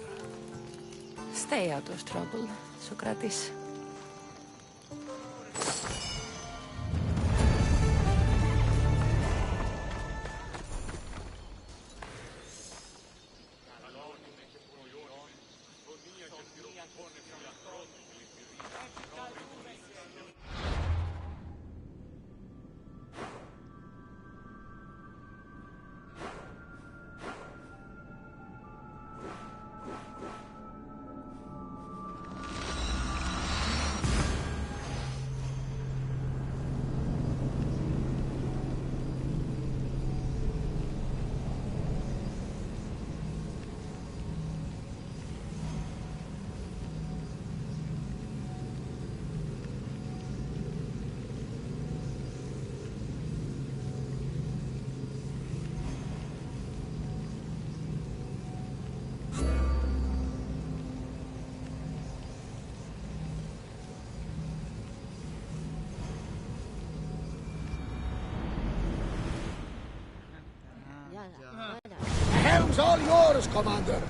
Stay out of trouble, Socrates. Helm's all yours, Commander.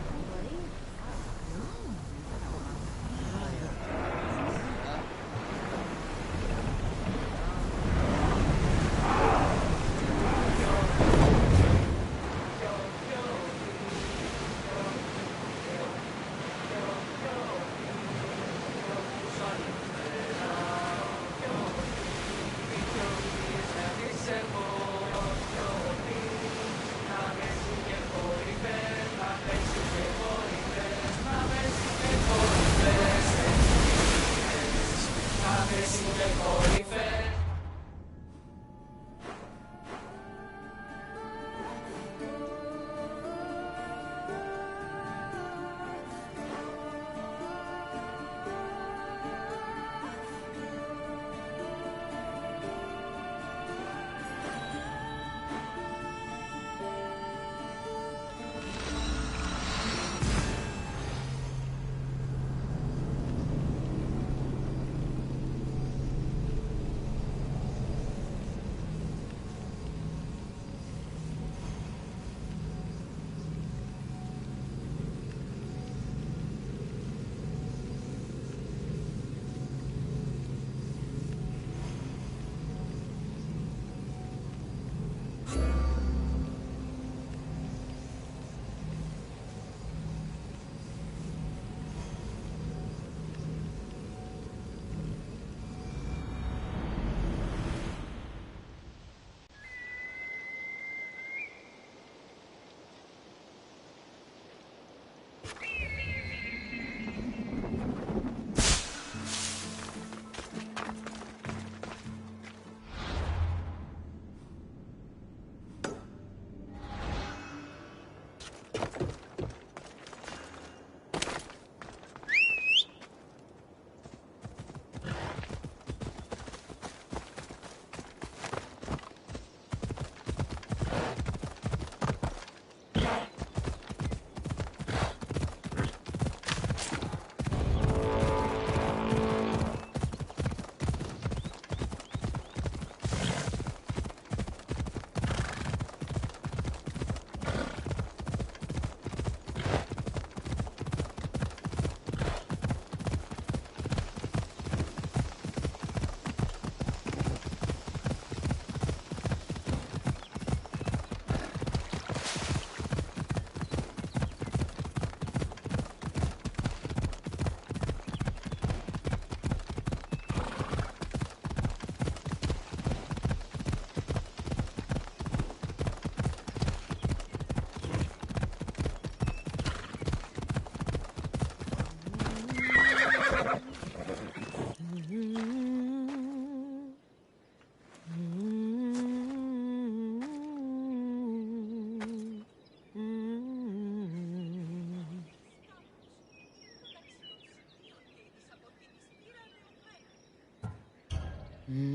You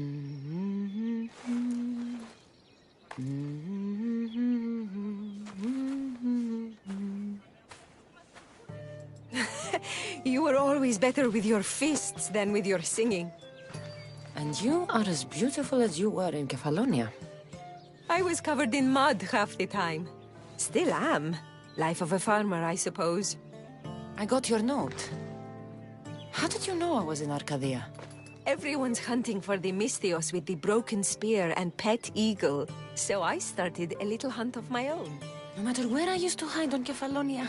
were always better with your fists than with your singing. And you are as beautiful as you were in Kefalonia. I was covered in mud half the time. Still am. Life of a farmer, I suppose. I got your note. How did you know I was in Arcadia? Everyone's hunting for the Mystios with the broken spear and pet eagle. So I started a little hunt of my own. No matter where I used to hide on Kefalonia,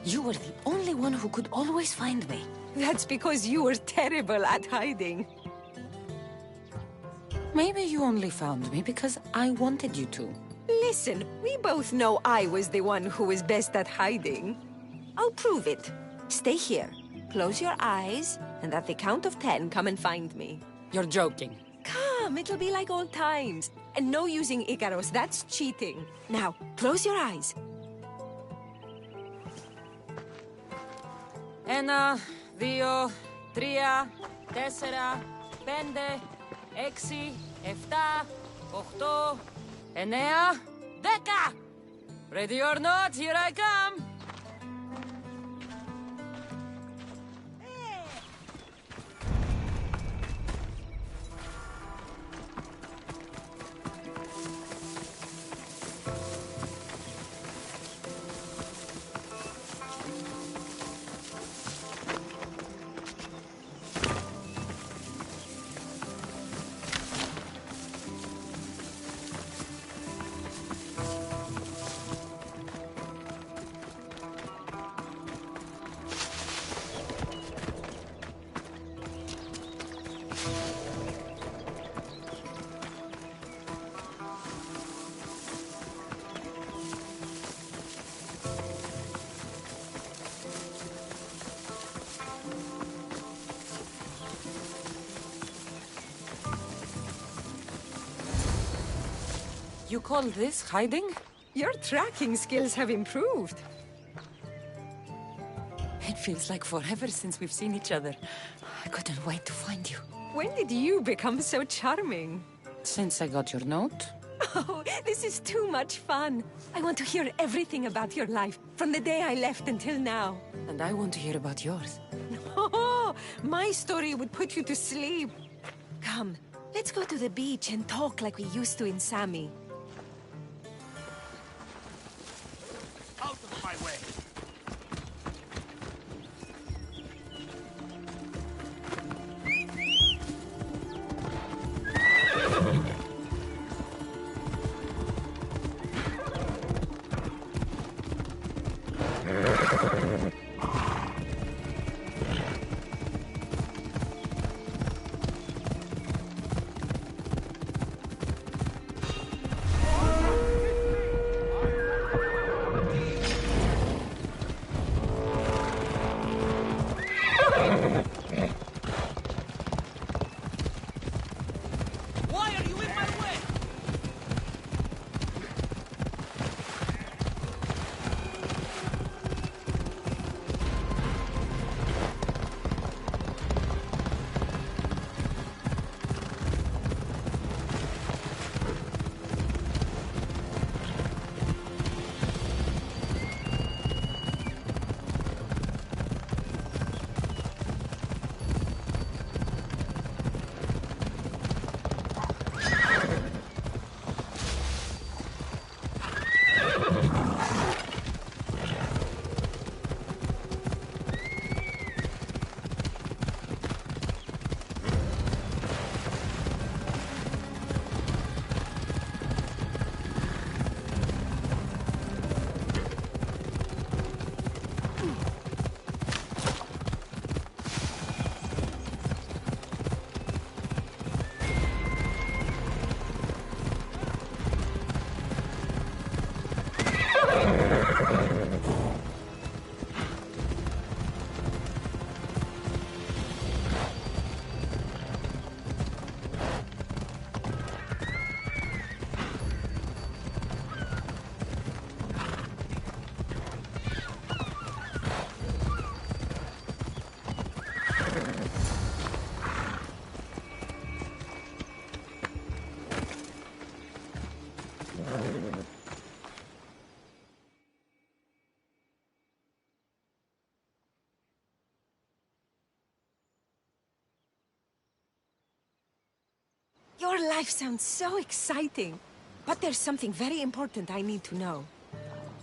you were the only one who could always find me. That's because you were terrible at hiding. Maybe you only found me because I wanted you to. Listen, we both know I was the one who was best at hiding. I'll prove it. Stay here. Close your eyes, and at the count of 10, come and find me. You're joking. Come, it'll be like old times. And no using Icaros, that's cheating. Now, close your eyes. Ένα, δύο, τρία, τέσσερα, πέντε, έξι, εφτά, οχτώ, εννέα, δέκα! Ready or not, here I come! You call this hiding? Your tracking skills have improved. It feels like forever since we've seen each other. I couldn't wait to find you. When did you become so charming? Since I got your note. Oh, this is too much fun. I want to hear everything about your life, from the day I left until now. And I want to hear about yours. Oh, my story would put you to sleep. Come, let's go to the beach and talk like we used to in Sami. Out of my way! Your life sounds so exciting. But there's something very important I need to know.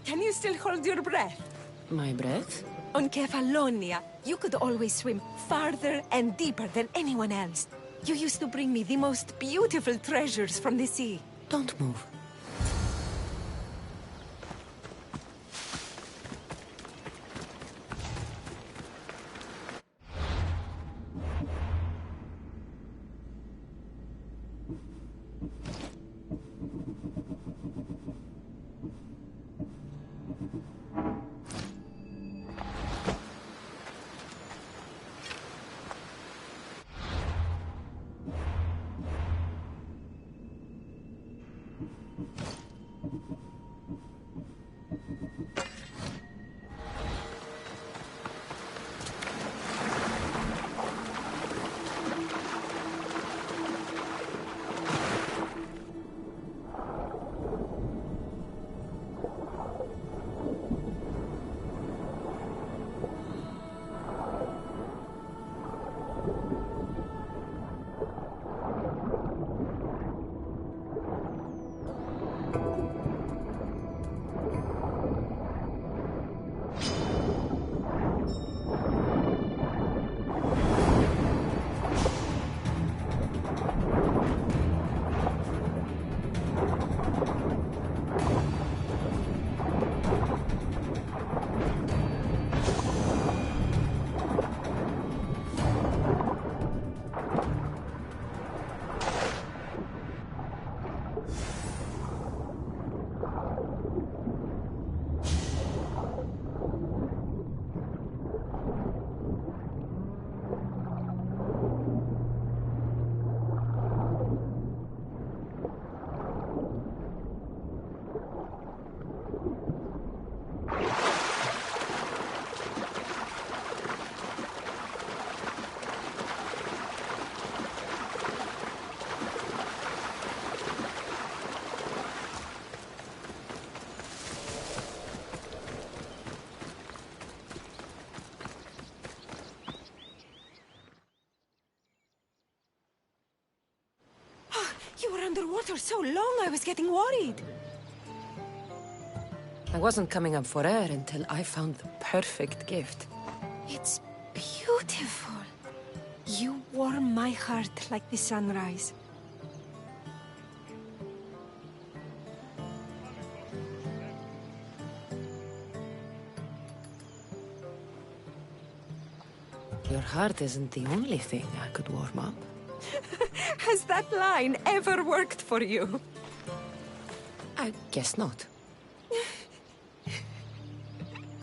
Can you still hold your breath? My breath? On Kefalonia, you could always swim farther and deeper than anyone else. You used to bring me the most beautiful treasures from the sea. Don't move. You were underwater so long, I was getting worried. I wasn't coming up for air until I found the perfect gift. It's beautiful. You warm my heart like the sunrise. Your heart isn't the only thing I could warm up. Has that line ever worked for you? I guess not.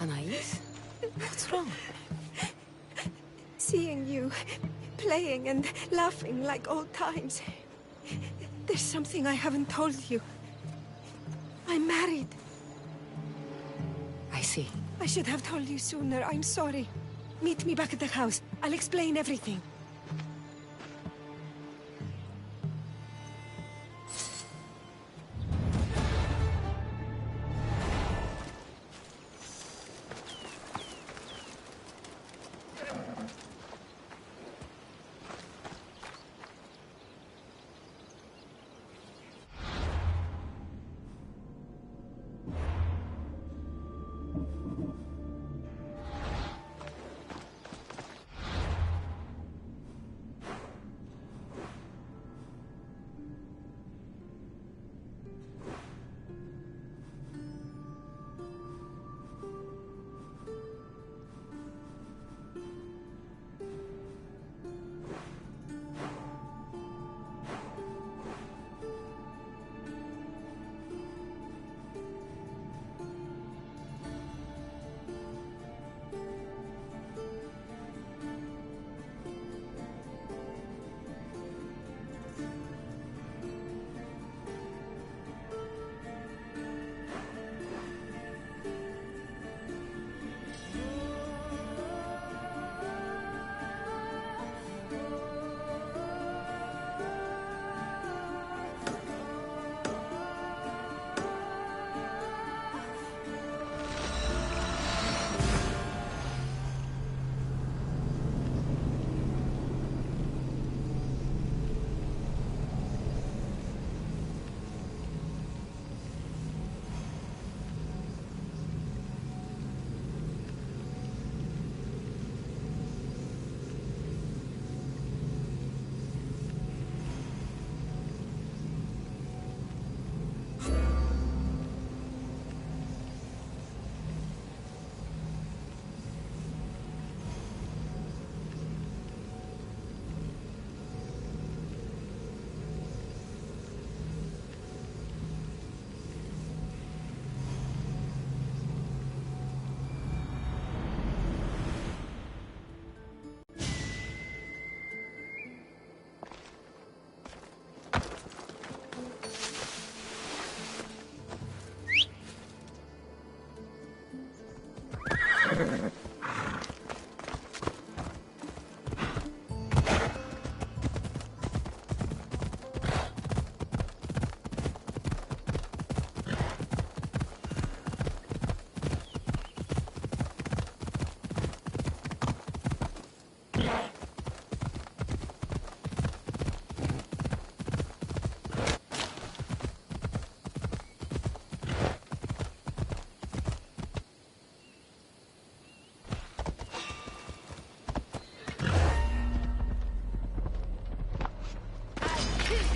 Anais? What's wrong? Seeing you playing and laughing like old times. There's something I haven't told you. I'm married. I see. I should have told you sooner. I'm sorry. Meet me back at the house. I'll explain everything.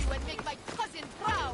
you and make my cousin proud!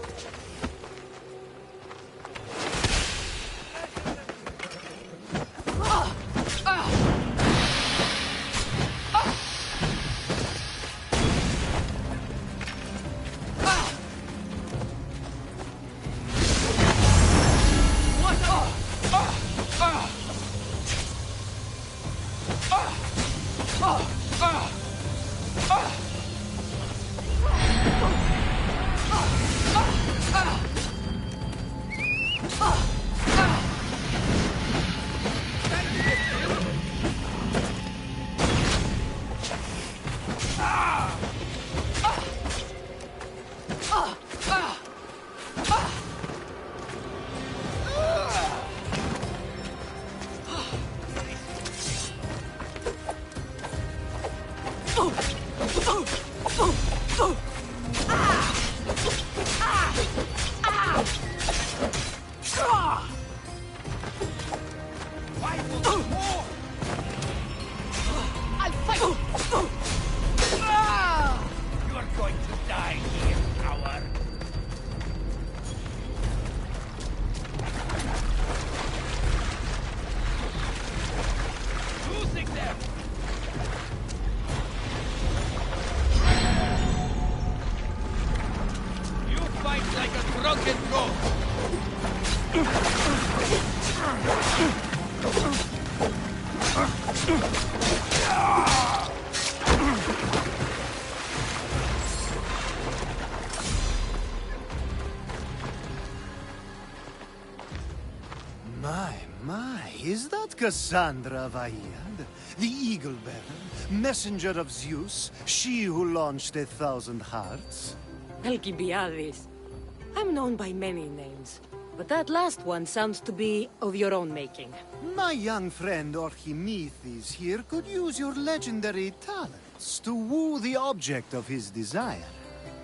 Is that Cassandra Vahyad, the Eagle-Bearer, messenger of Zeus, she who launched 1,000 hearts? Alcibiades. I'm known by many names, but that last one sounds to be of your own making. My young friend Archimedes here could use your legendary talents to woo the object of his desire.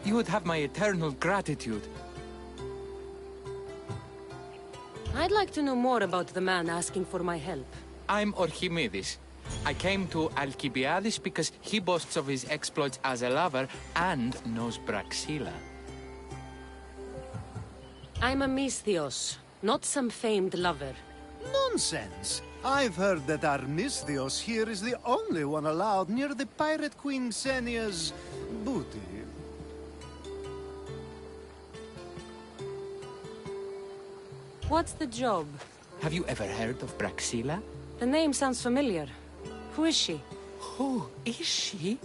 You would have my eternal gratitude. I'd like to know more about the man asking for my help. I'm Archimedes. I came to Alcibiades because he boasts of his exploits as a lover and knows Praxila. I'm a Misthios, not some famed lover. Nonsense! I've heard that our Misthios here is the only one allowed near the pirate queen Xenia's booty. What's the job? Have you ever heard of Praxila? The name sounds familiar. Who is she? Who is she?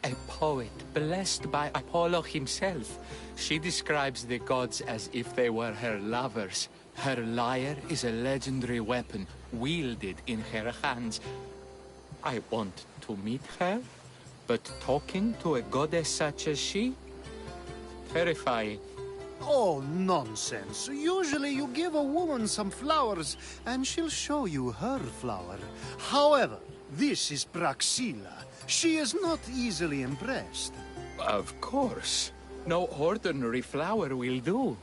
A poet blessed by Apollo himself. She describes the gods as if they were her lovers. Her lyre is a legendary weapon wielded in her hands. I want to meet her, but talking to a goddess such as she? Terrifying. Oh, nonsense. Usually you give a woman some flowers, and she'll show you her flower. However, this is Praxila. She is not easily impressed. Of course. No ordinary flower will do.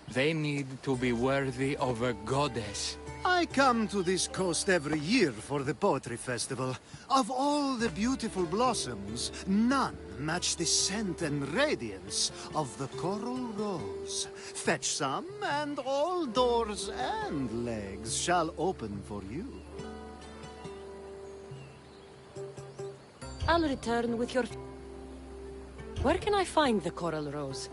They need to be worthy of a goddess. I come to this coast every year for the Poetry Festival. Of all the beautiful blossoms, none match the scent and radiance of the coral rose. Fetch some, and all doors and legs shall open for you. I'll return with your... Where can I find the coral rose?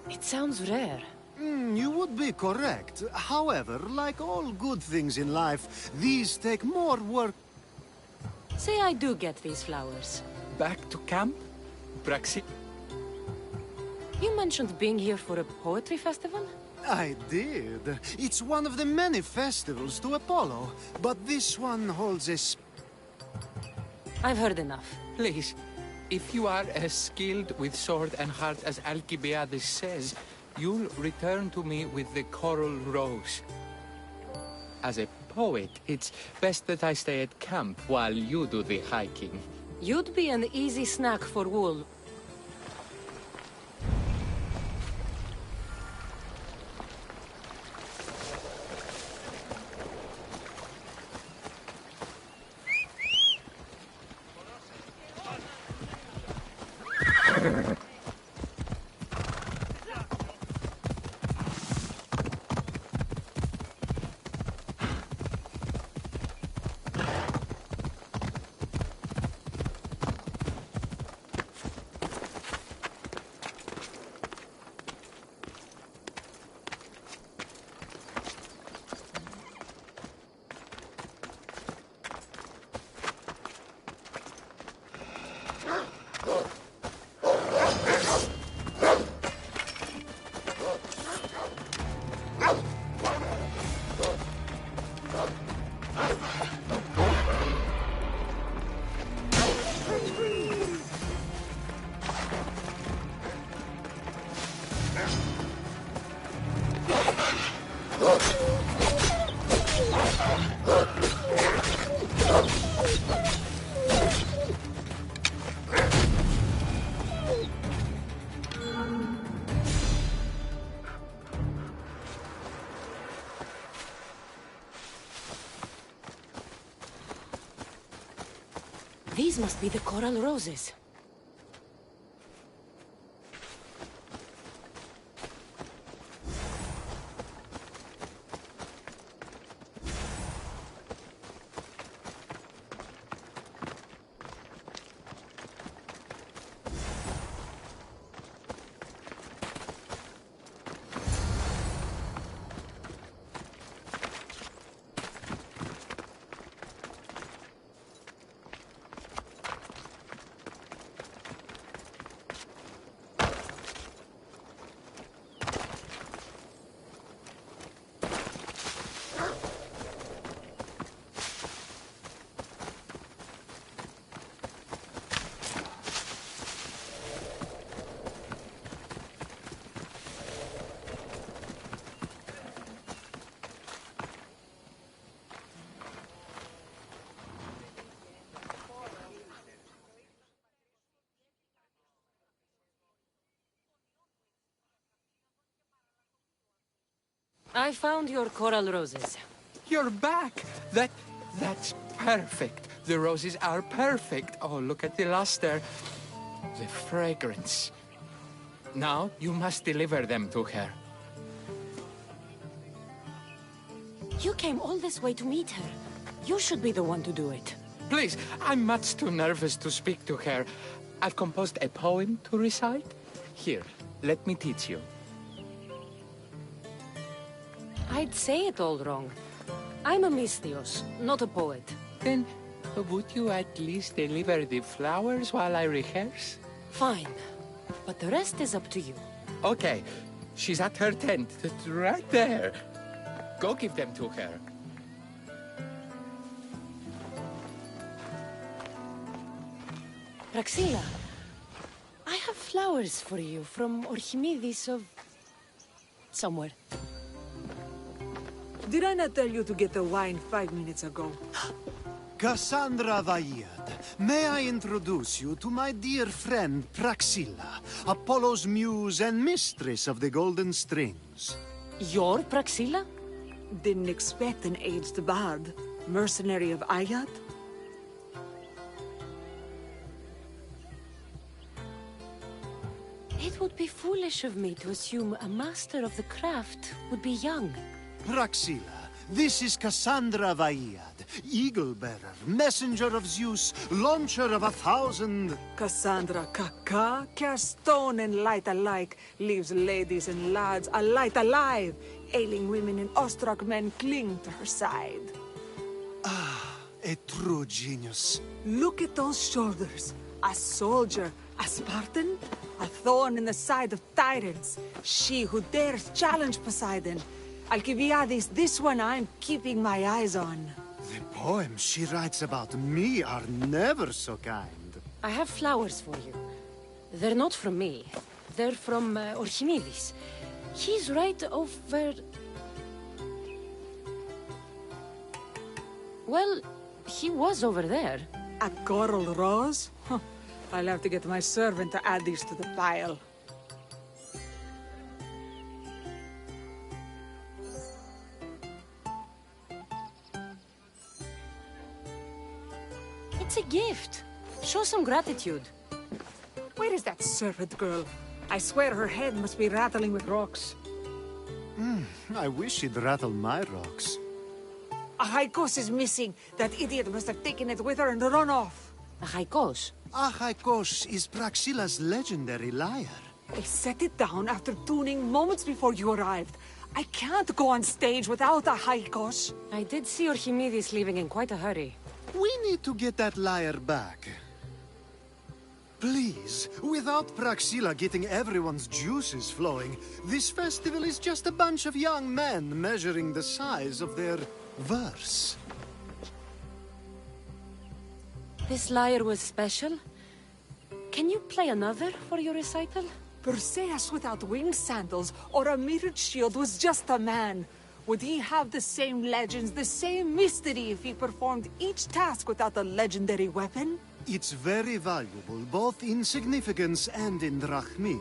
It sounds rare. You would be correct. However, like all good things in life, these take more work. Say I do get these flowers. Back to camp? You mentioned being here for a poetry festival? I did. It's one of the many festivals to Apollo, but this one holds a... I've heard enough. Please, if you are as skilled with sword and heart as Alcibiades says, you'll return to me with the coral rose. As a poet, it's best that I stay at camp while you do the hiking. You'd be an easy snack for wool. These must be the coral roses. I found your coral roses. You're back! That's perfect. The roses are perfect. Oh, look at the luster. The fragrance. Now, you must deliver them to her. You came all this way to meet her. You should be the one to do it. Please, I'm much too nervous to speak to her. I've composed a poem to recite. Here, let me teach you. I'd say it all wrong. I'm a Misthios, not a poet. Then, would you at least deliver the flowers while I rehearse? Fine. But the rest is up to you. Okay. She's at her tent, right there. Go give them to her. Praxilla, I have flowers for you from Orchimidis of... somewhere. Did I not tell you to get the wine 5 minutes ago? Cassandra Vaiad, may I introduce you to my dear friend Praxilla, Apollo's muse and mistress of the Golden Strings. You're Praxilla? Didn't expect an aged bard. Mercenary of Ayad? It would be foolish of me to assume a master of the craft would be young. Praxilla, this is Cassandra Vaiad, Eagle-bearer, messenger of Zeus, launcher of 1,000... Cassandra Kaka, cast stone and light alike, leaves ladies and lads alight alive. Ailing women and awestruck men cling to her side. Ah, a true genius. Look at those shoulders. A soldier, a Spartan, a thorn in the side of tyrants. She who dares challenge Poseidon. Alcibiades, this one I'm keeping my eyes on. The poems she writes about me are never so kind. I have flowers for you. They're not from me. They're from Orchimidis. He's right over... Well, he was over there. A coral rose? Huh. I'll have to get my servant to add these to the pile. It's a gift. Show some gratitude. Where is that servant girl? I swear her head must be rattling with rocks. I wish she'd rattle my rocks. A Haikos is missing. That idiot must have taken it with her and run off. A Haikos? A Haikos is Praxilla's legendary lyre. I set it down after tuning moments before you arrived. I can't go on stage without a Haikos. I did see Orchimidis leaving in quite a hurry. We need to get that lyre back. Please, without Praxilla getting everyone's juices flowing, this festival is just a bunch of young men measuring the size of their verse. This lyre was special. Can you play another for your recital? Perseus without winged sandals or a mirrored shield was just a man. Would he have the same legends, the same mystery if he performed each task without a legendary weapon? It's very valuable, both in significance and in drachmi.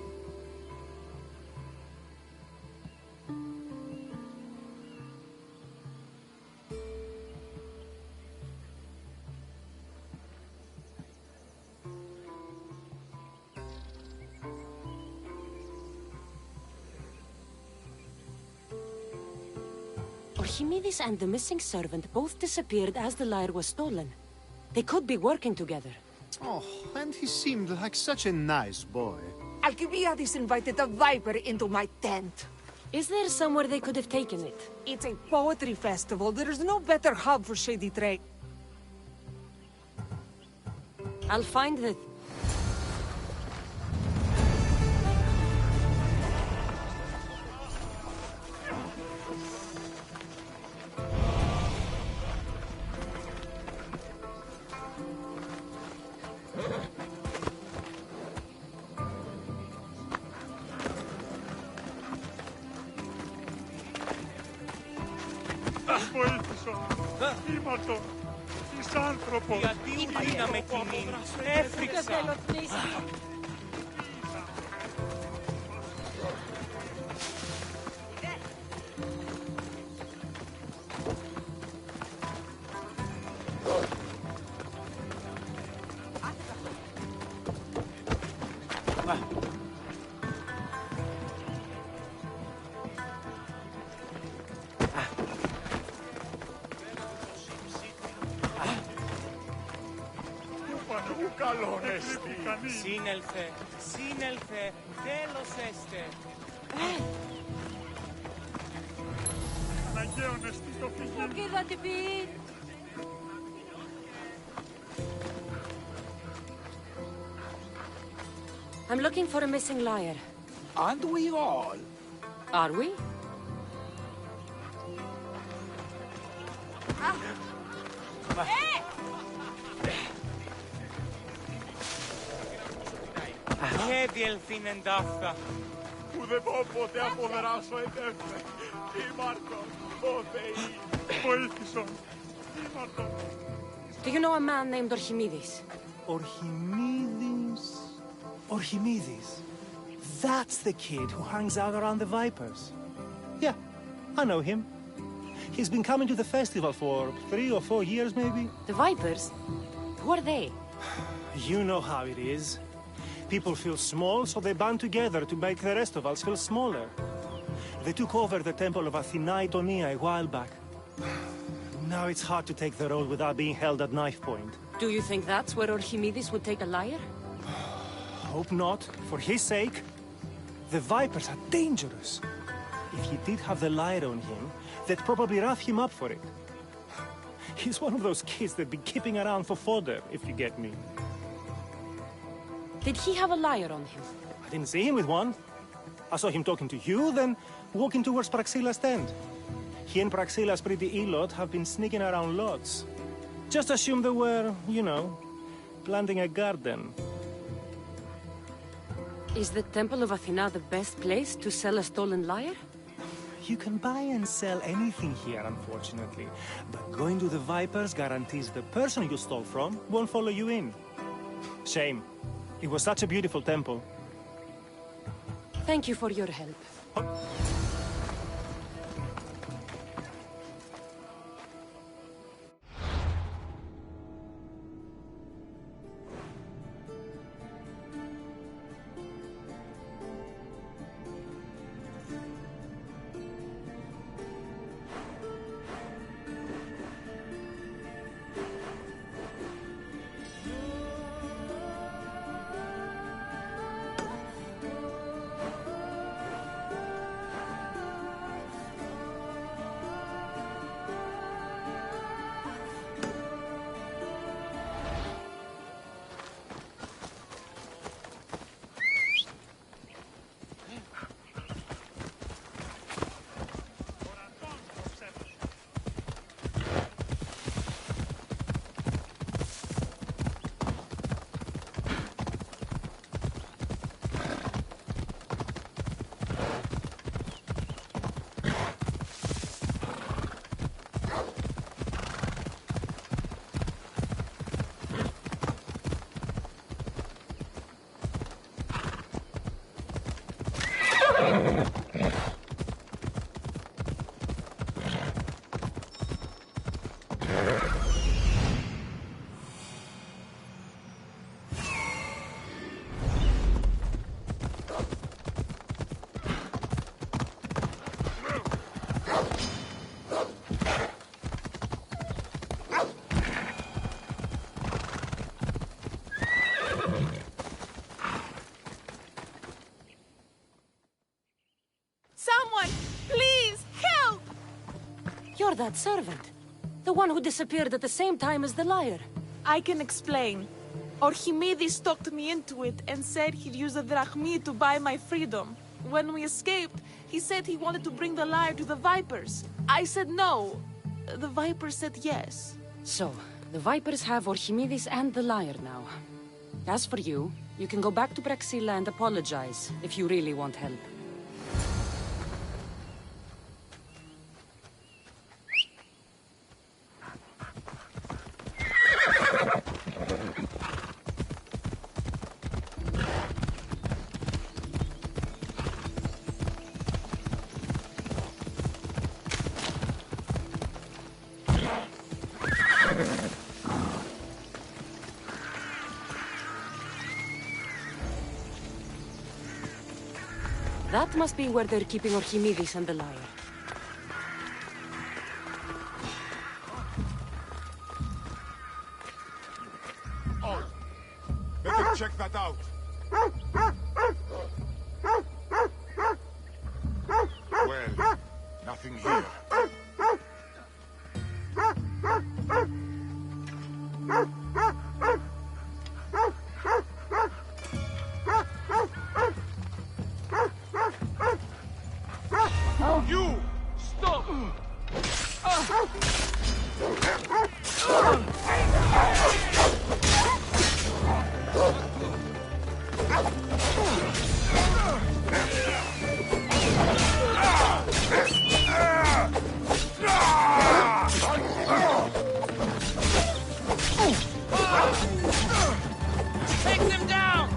Archimedes and the missing servant both disappeared as the lyre was stolen. They could be working together. Oh, and he seemed like such a nice boy. Alcibiades invited a viper into my tent. Is there somewhere they could have taken it? It's a poetry festival. There's no better hub for shady trade. I'll find the... Γιατί πίναμε κοινή, έφτιαξα. Σύνελθε, σύνελθε, τέλος έστε. Αναγκαίων εστί το φυγήν. Κοίτα τι πει. I'm looking for a missing lyre. Aren't we all? Are we? Και διελθύνεν ταύτα. Που δεν πω ποτέ αποδράσω εντεύθε. Ήμαρτον, ο Θεή, βοήθησον. Ήμαρτον. Do you know a man named Archimedes? Archimedes? Archimedes. That's the kid who hangs out around the Vipers. Yeah, I know him. He's been coming to the festival for 3 or 4 years, maybe. The Vipers? Who are they? You know how it is. People feel small, so they band together to make the rest of us feel smaller. They took over the temple of Danynaoqueima a while back. Now it's hard to take the role without being held at knife point. Do you think that's where Archimedes would take a lyre? Hope not. For his sake. The Vipers are dangerous. If he did have the lyre on him, they'd probably rough him up for it. He's one of those kids that'd be keeping around for fodder, if you get me. Did he have a lyre on him? I didn't see him with one. I saw him talking to you, then walking towards Praxilla's tent. He and Praxilla's pretty Elot have been sneaking around lots. Just assume they were, you know, planting a garden. Is the Temple of Athena the best place to sell a stolen lyre? You can buy and sell anything here, unfortunately. But going to the Vipers guarantees the person you stole from won't follow you in. Shame. It was such a beautiful temple. Thank you for your help. Someone, please, help! You're that servant. The one who disappeared at the same time as the liar. I can explain. Archimedes talked me into it and said he'd use the drachmi to buy my freedom. When we escaped, he said he wanted to bring the liar to the Vipers. I said no. The Vipers said yes. So, the Vipers have Archimedes and the liar now. As for you, you can go back to Praxilla and apologize if you really want help. That must be where they're keeping Archimedes and the liar. Oh, better check that out. Well, nothing here. You! Stop! Take them down!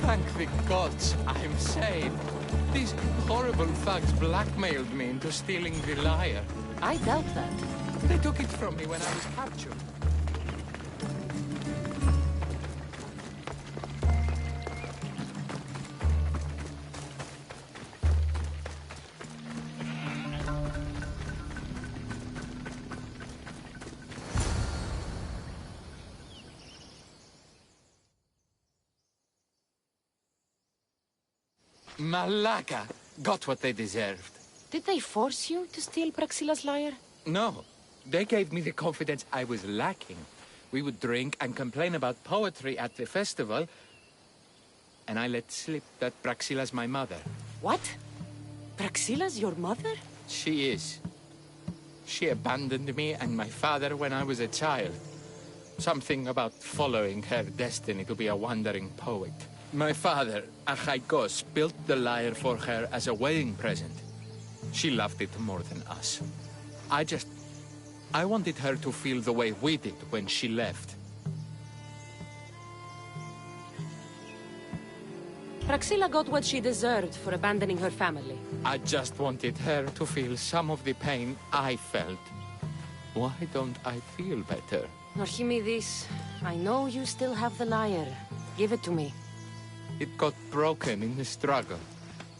Thank the gods, I'm sane. These horrible thugs blackmailed me into stealing the lyre. I doubt that. They took it from me when I was captured. Malaka got what they deserved. Did they force you to steal Praxilla's lyre? No, they gave me the confidence I was lacking. We would drink and complain about poetry at the festival, and I let slip that Praxilla's my mother. What? Praxilla's your mother? She is. She abandoned me and my father when I was a child. Something about following her destiny to be a wandering poet. My father, Achaikos, built the lyre for her as a wedding present. She loved it more than us. I wanted her to feel the way we did when she left. Praxilla got what she deserved for abandoning her family. I just wanted her to feel some of the pain I felt. Why don't I feel better? Archimedes, I know you still have the lyre. Give it to me. It got broken in the struggle.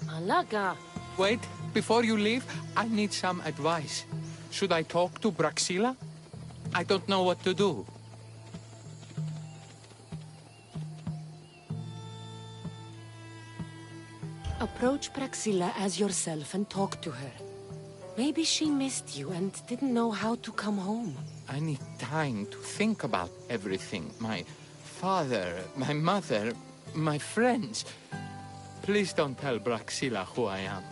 Malaka! Wait, before you leave, I need some advice. Should I talk to Praxilla? I don't know what to do. Approach Praxilla as yourself and talk to her. Maybe she missed you and didn't know how to come home. I need time to think about everything. My father, my mother, my friends. Please don't tell Praxilla who I am.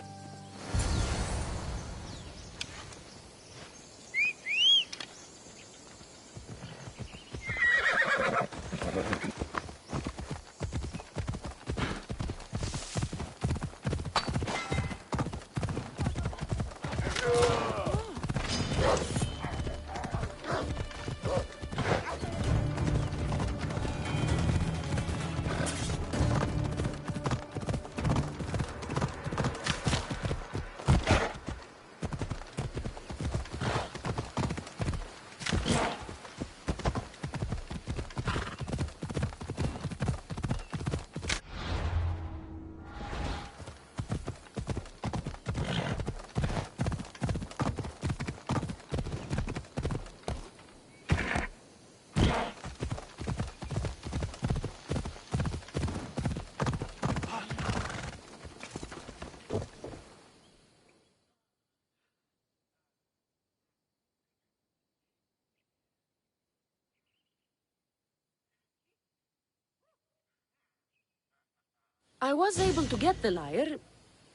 I was able to get the lyre,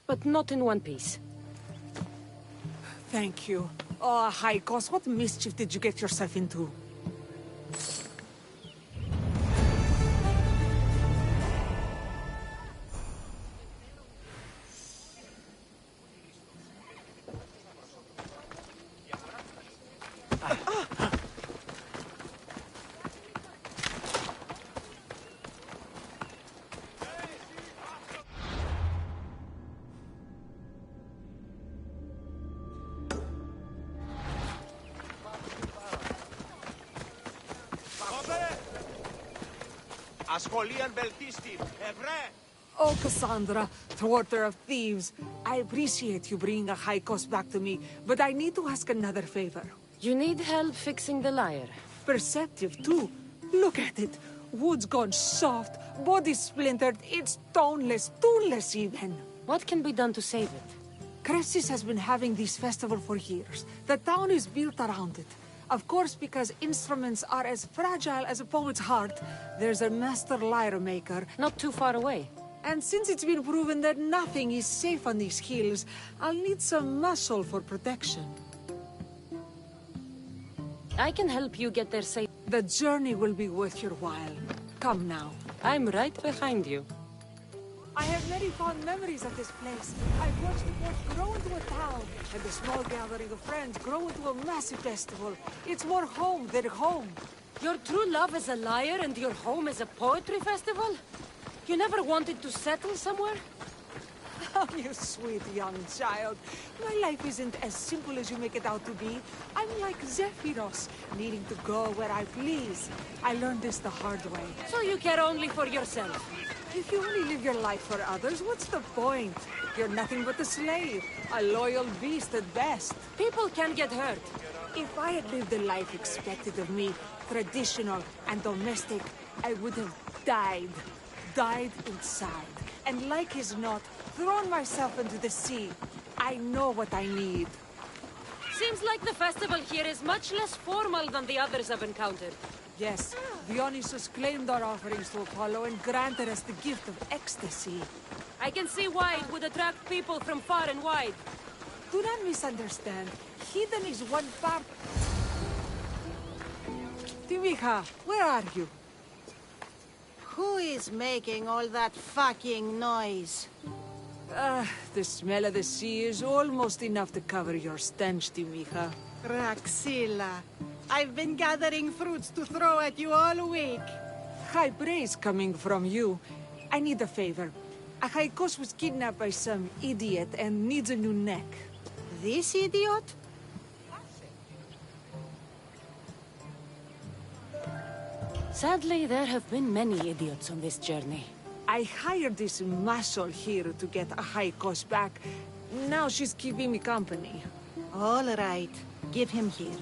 but not in one piece. Thank you. Oh, Haikos, what mischief did you get yourself into? Ασχολίαν βελτίστη, ευρέ! Oh, Cassandra, thwarter of thieves. I appreciate you bringing a Haikos back to me, but I need to ask another favor. You need help fixing the lyre. Perceptive, too. Look at it. Wood's gone soft, body splintered, it's toneless, tooless even. What can be done to save it? Cressis has been having this festival for years. The town is built around it. Of course, because instruments are as fragile as a poet's heart, there's a master lyre maker. Not too far away. And since it's been proven that nothing is safe on these hills, I'll need some muscle for protection. I can help you get there safe. The journey will be worth your while. Come now. I'm right behind you. I have many fond memories of this place. I've watched the port grow into a town, and a small gathering of friends grow into a massive festival. It's more home than home. Your true love is a lyre and your home is a poetry festival? You never wanted to settle somewhere? Oh, you sweet young child. My life isn't as simple as you make it out to be. I'm like Zephyros, needing to go where I please. I learned this the hard way. So you care only for yourself? If you only live your life for others, what's the point? You're nothing but a slave, a loyal beast at best. People can get hurt. If I had lived the life expected of me, traditional and domestic, I would have died. Died inside. And like as not, thrown myself into the sea. I know what I need. Seems like the festival here is much less formal than the others I've encountered. Yes, Dionysus claimed our offerings to Apollo and granted us the gift of ecstasy. I can see why it would attract people from far and wide. Do not misunderstand. Heathen is one part... Timiha, where are you? Who is making all that fucking noise? The smell of the sea is almost enough to cover your stench, Timiha. Praxilla, I've been gathering fruits to throw at you all week. High praise coming from you. I need a favor. A Haikos was kidnapped by some idiot and needs a new neck. This idiot? Sadly, there have been many idiots on this journey. I hired this muscle here to get a Haikos back. Now she's keeping me company. All right. Give him here.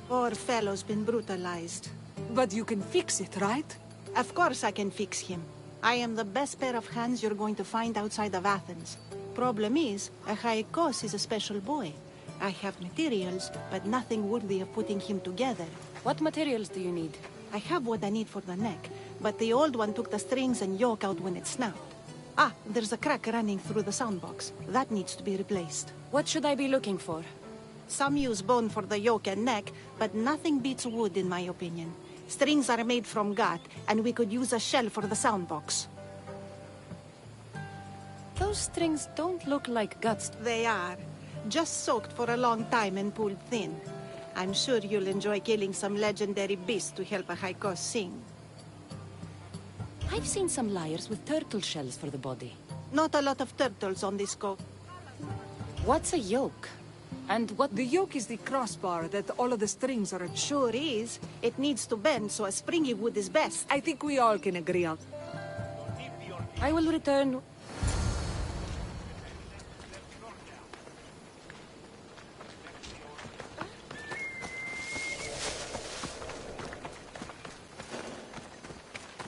Poor fellow's been brutalized. But you can fix it, right? Of course I can fix him. I am the best pair of hands you're going to find outside of Athens. Problem is, Achaikos is a special boy. I have materials, but nothing worthy of putting him together. What materials do you need? I have what I need for the neck, but the old one took the strings and yoke out when it snapped. Ah, there's a crack running through the soundbox. That needs to be replaced. What should I be looking for? Some use bone for the yoke and neck, but nothing beats wood in my opinion. Strings are made from gut, and we could use a shell for the soundbox. Those strings don't look like guts. They are. Just soaked for a long time and pulled thin. I'm sure you'll enjoy killing some legendary beasts to help Achaikos sing. I've seen some lyres with turtle shells for the body. Not a lot of turtles on this coast. What's a yoke? And what... The yoke is the crossbar that all of the strings are... Sure is. It needs to bend, so a springy wood is best. I think we all can agree on... I will return...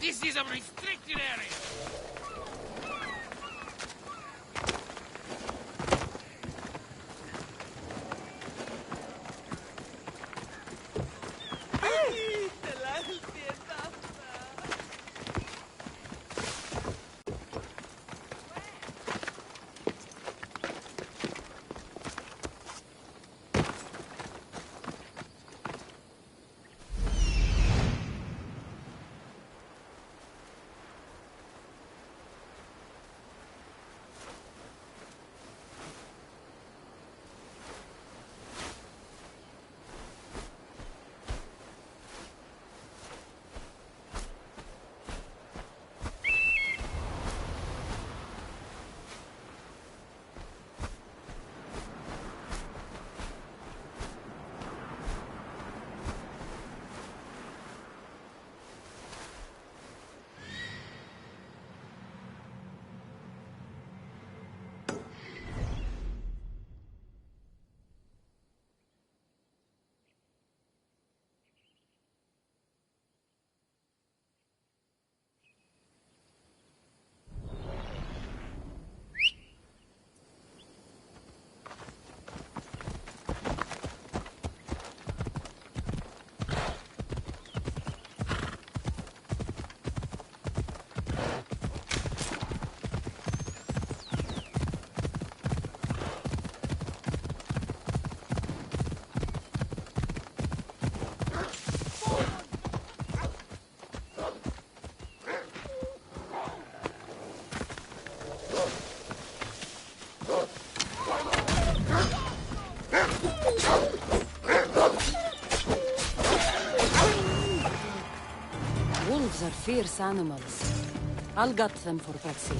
This is a restricted area! Wolves are fierce animals. I'll gut them for Praxia.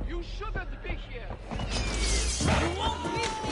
You shouldn't be here. You won't leave me.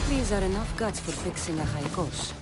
These are enough guts for fixing a Haikos.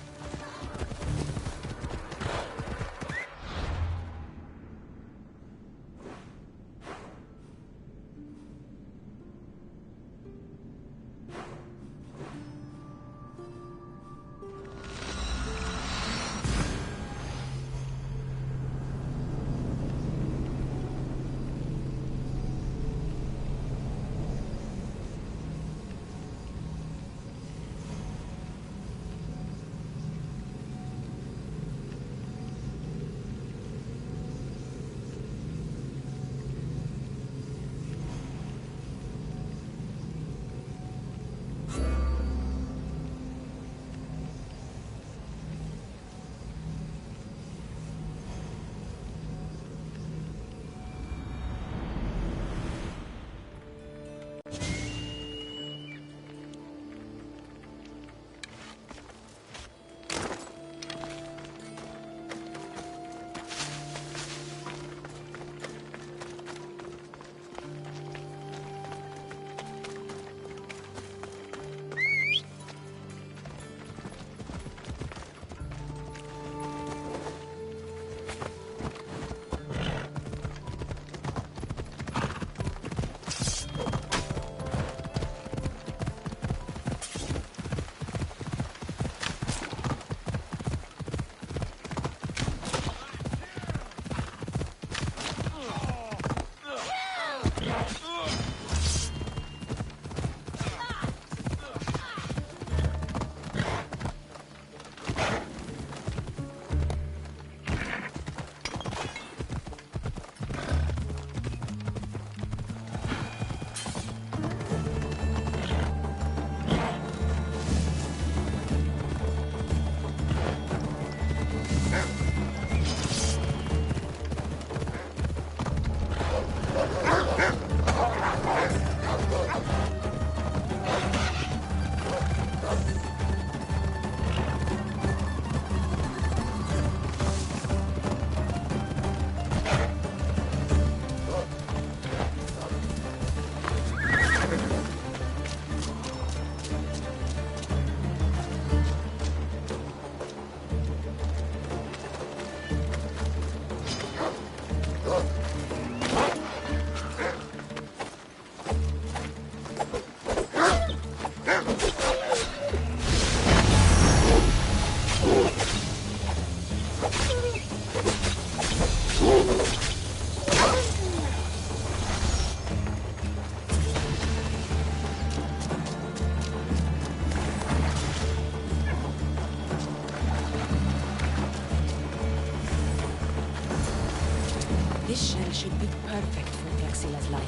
This shell should be perfect for Praxila's lyre.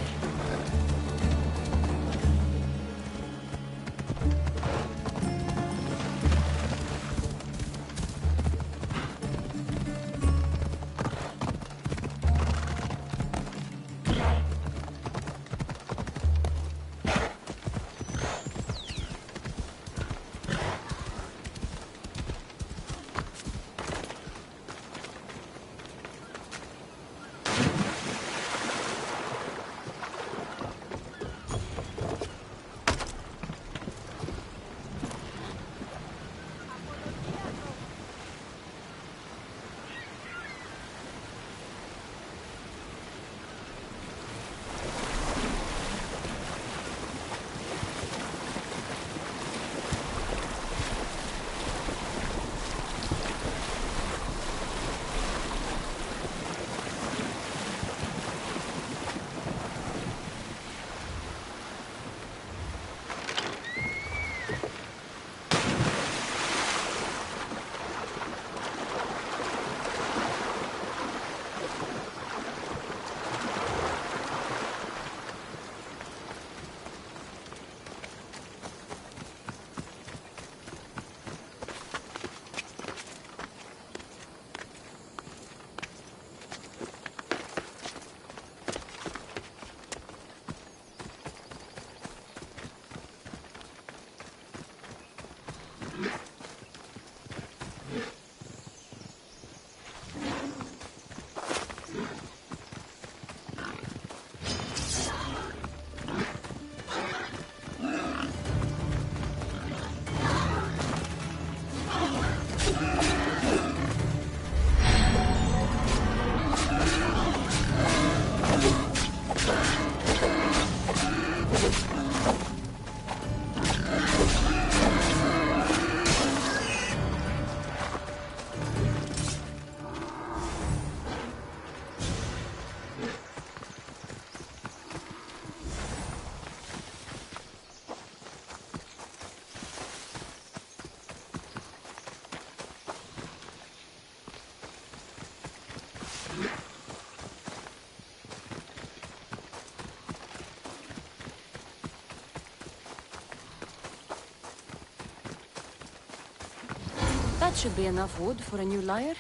That should be enough wood for a new lyre.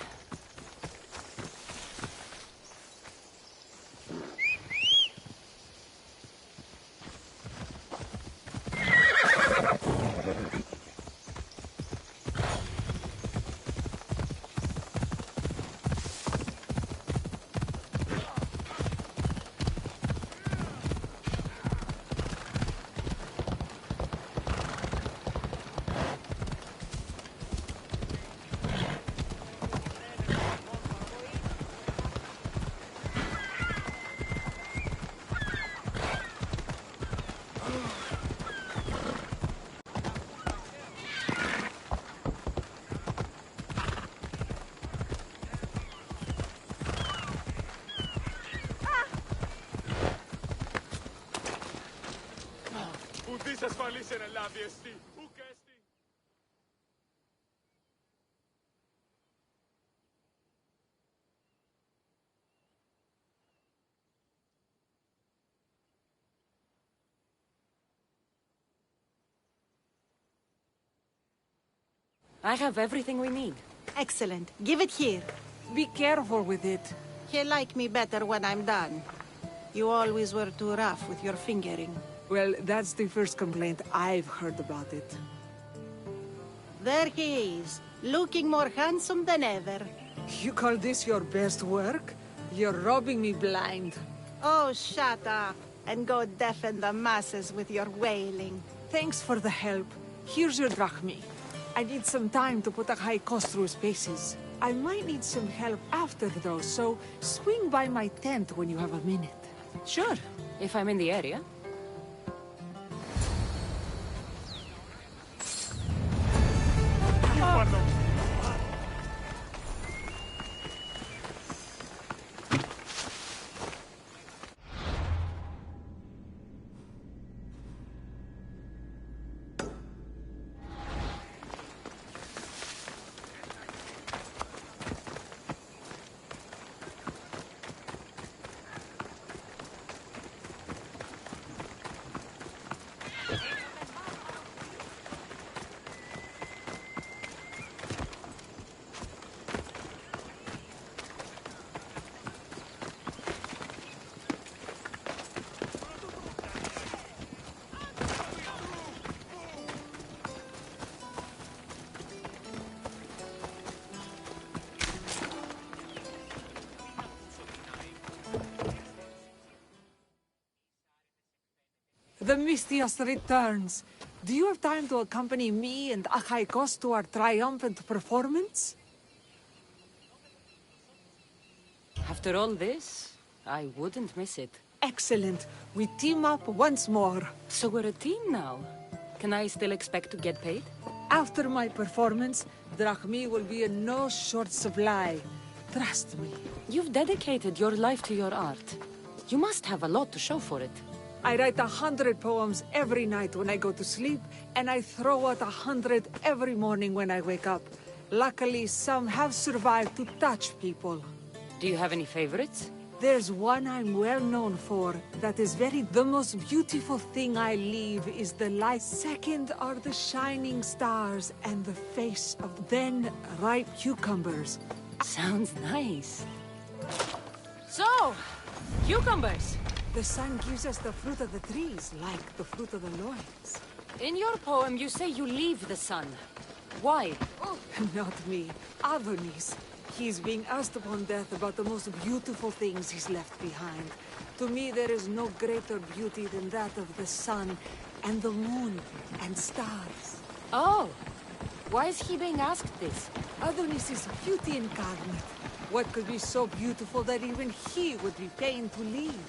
Ουδής ασφαλής εν ελάβει εστί, ουκ έστι. I have everything we need. Excellent. Give it here. Be careful with it. He'll like me better when I'm done. You always were too rough with your fingering. Well, that's the first complaint I've heard about it. There he is, looking more handsome than ever. You call this your best work? You're robbing me blind. Oh, shut up, and go deafen the masses with your wailing. Thanks for the help. Here's your drachmi. I need some time to put a high cost through spaces. I might need some help after though, so swing by my tent when you have a minute. Sure, if I'm in the area. The Mystios returns. Do you have time to accompany me and Achaikos to our triumphant performance? After all this, I wouldn't miss it. Excellent. We team up once more. So we're a team now. Can I still expect to get paid? After my performance, drachmi will be in no short supply. Trust me. You've dedicated your life to your art. You must have a lot to show for it. I write 100 poems every night when I go to sleep, and I throw out 100 every morning when I wake up. Luckily, some have survived to touch people. Do you have any favorites? There's one I'm well known for. That is the most beautiful thing I leave is the light. Second are the shining stars and the face of then ripe cucumbers. Sounds nice. So, cucumbers. The sun gives us the fruit of the trees, like the fruit of the loins. In your poem, you say you leave the sun. Why? Not me. Adonis. He's being asked upon death about the most beautiful things he's left behind. To me, there is no greater beauty than that of the sun, and the moon, and stars. Oh! Why is he being asked this? Adonis is beauty incarnate. What could be so beautiful that even he would be pained to leave?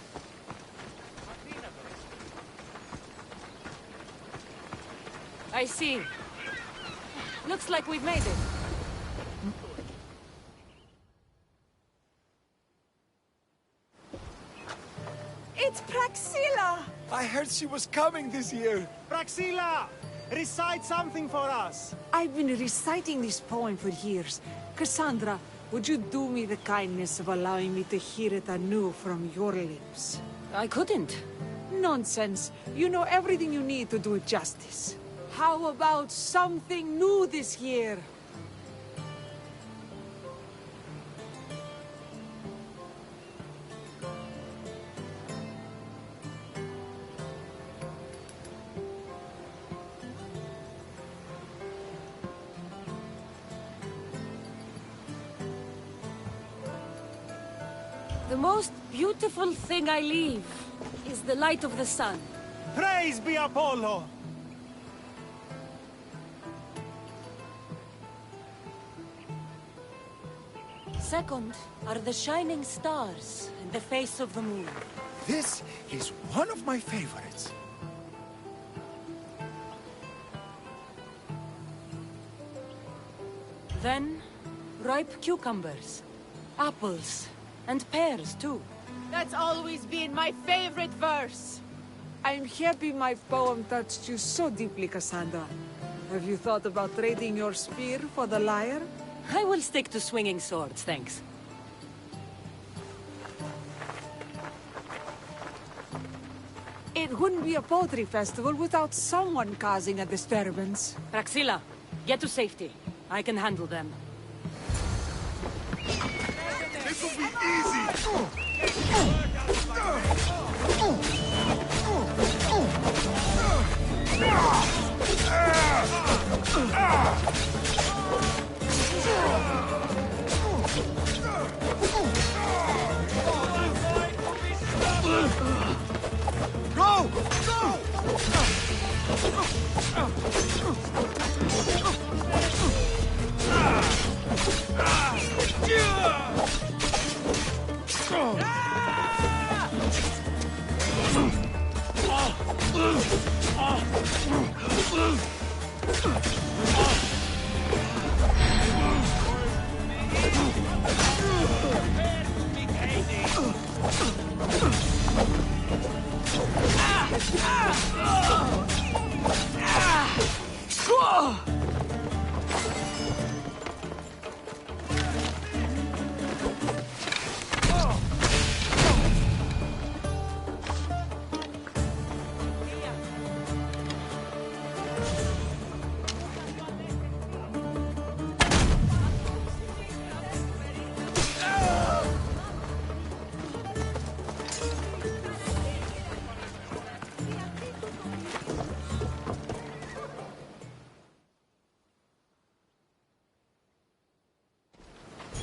I see. Looks like we've made it. It's Praxilla! I heard she was coming this year. Praxilla! Recite something for us. I've been reciting this poem for years. Cassandra, would you do me the kindness of allowing me to hear it anew from your lips? I couldn't. Nonsense. You know everything you need to do it justice. How about something new this year? The most beautiful thing I leave is the light of the sun. Praise be Apollo! Second are the shining stars and the face of the moon. This is one of my favorites. Then, ripe cucumbers, apples, and pears too. That's always been my favorite verse. I'm happy my poem touched you so deeply, Cassandra. Have you thought about trading your spear for the lyre? I will stick to swinging swords, thanks. It wouldn't be a poetry festival without someone causing a disturbance. Praxilla, get to safety. I can handle them. This will be easy! Go!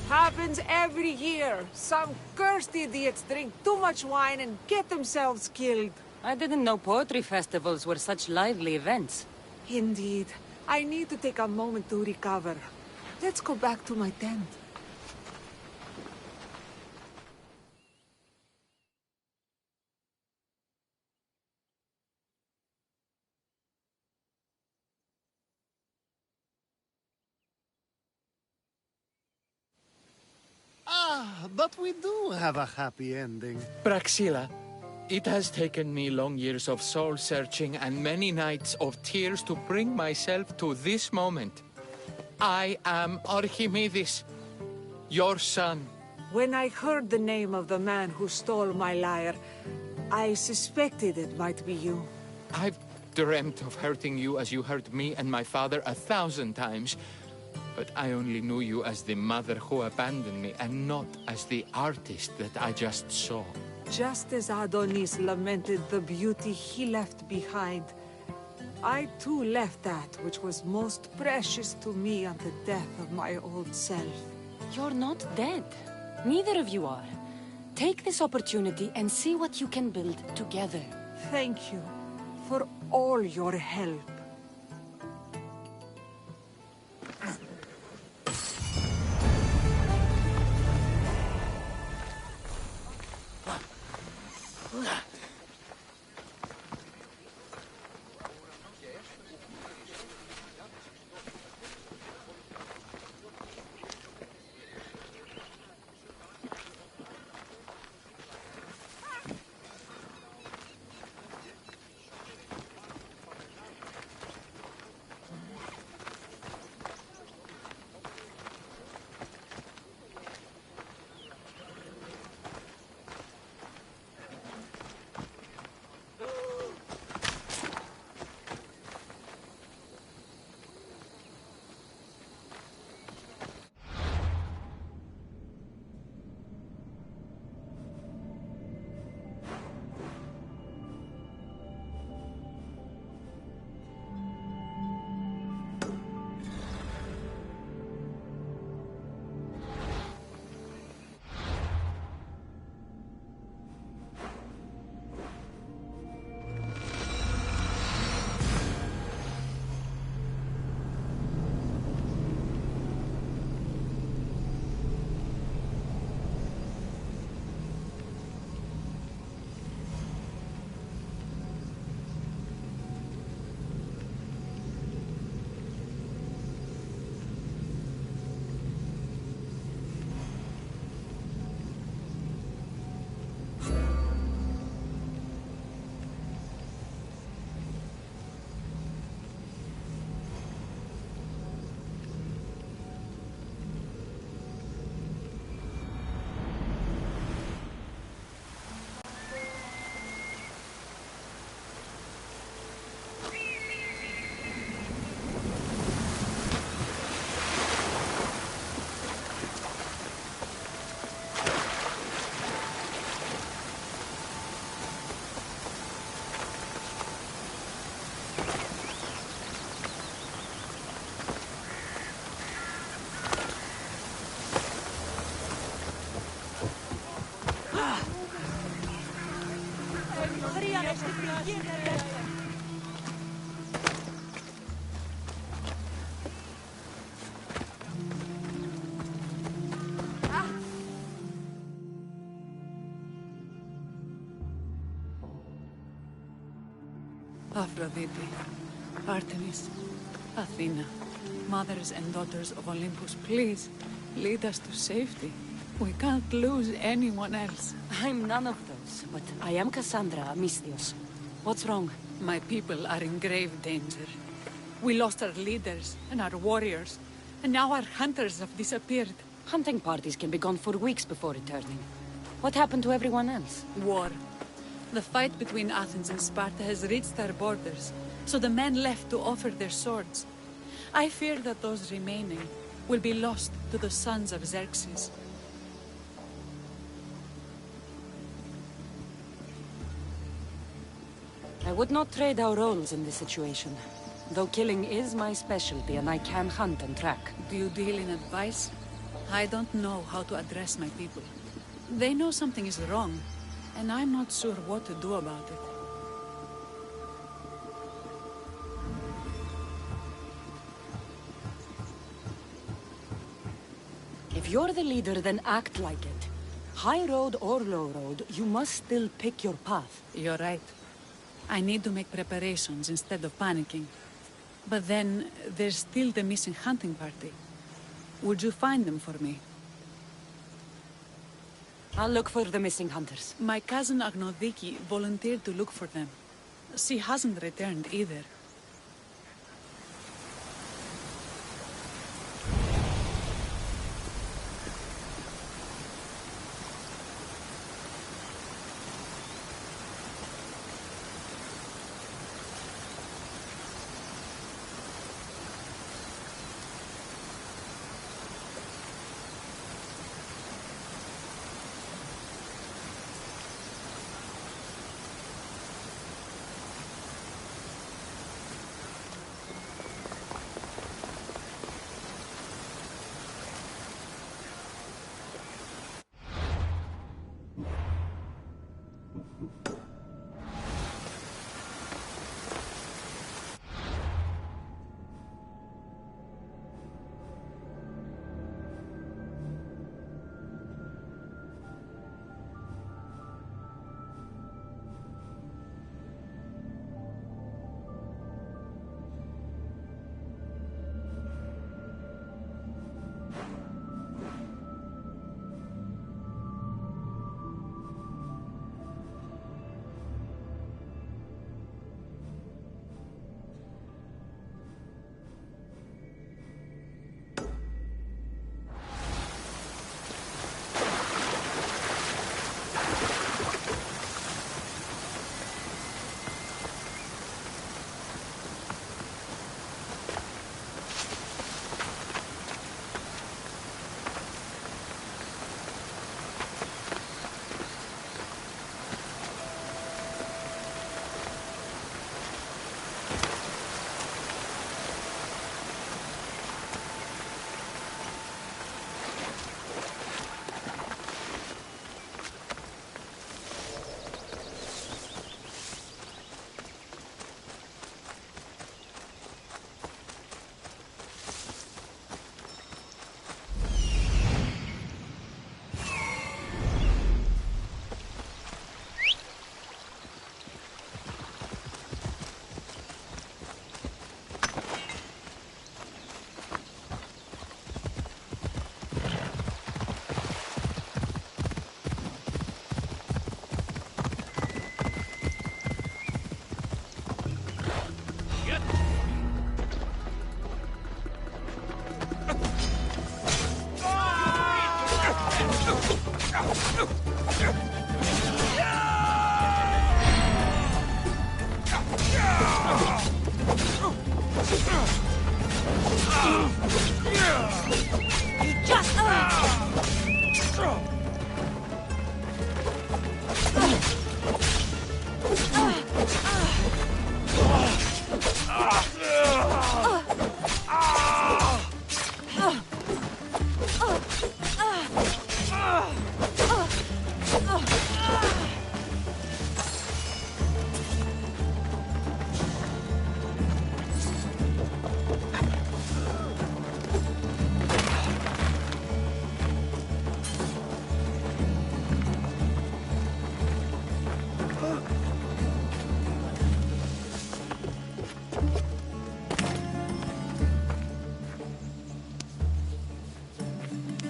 Happens every year. Some cursed idiots drink too much wine and get themselves killed. I didn't know poetry festivals were such lively events. Indeed. I need to take a moment to recover. Let's go back to my tent. Ah, but we do have a happy ending. Praxilla, it has taken me long years of soul-searching and many nights of tears to bring myself to this moment. I am Archimedes, your son. When I heard the name of the man who stole my lyre, I suspected it might be you. I've dreamt of hurting you as you hurt me and my father 1,000 times. But I only knew you as the mother who abandoned me, and not as the artist that I just saw. Just as Adonis lamented the beauty he left behind, I too left that which was most precious to me on the death of my old self. You're not dead. Neither of you are. Take this opportunity and see what you can build together. Thank you for all your help. Aphrodite, Artemis, Athena, mothers and daughters of Olympus, please, lead us to safety. We can't lose anyone else. I'm none of those, but I am Cassandra Amistios. What's wrong? My people are in grave danger. We lost our leaders and our warriors, and now our hunters have disappeared. Hunting parties can be gone for weeks before returning. What happened to everyone else? War. The fight between Athens and Sparta has reached our borders, so the men left to offer their swords. I fear that those remaining will be lost to the sons of Xerxes. I would not trade our roles in this situation. Though killing is my specialty and I can hunt and track. Do you deal in advice? I don't know how to address my people. They know something is wrong, and I'm not sure what to do about it. If you're the leader, then act like it. High road or low road, you must still pick your path. You're right. I need to make preparations instead of panicking. But then, there's still the missing hunting party. Would you find them for me? I'll look for the missing hunters. My cousin Agnodiki volunteered to look for them. She hasn't returned either.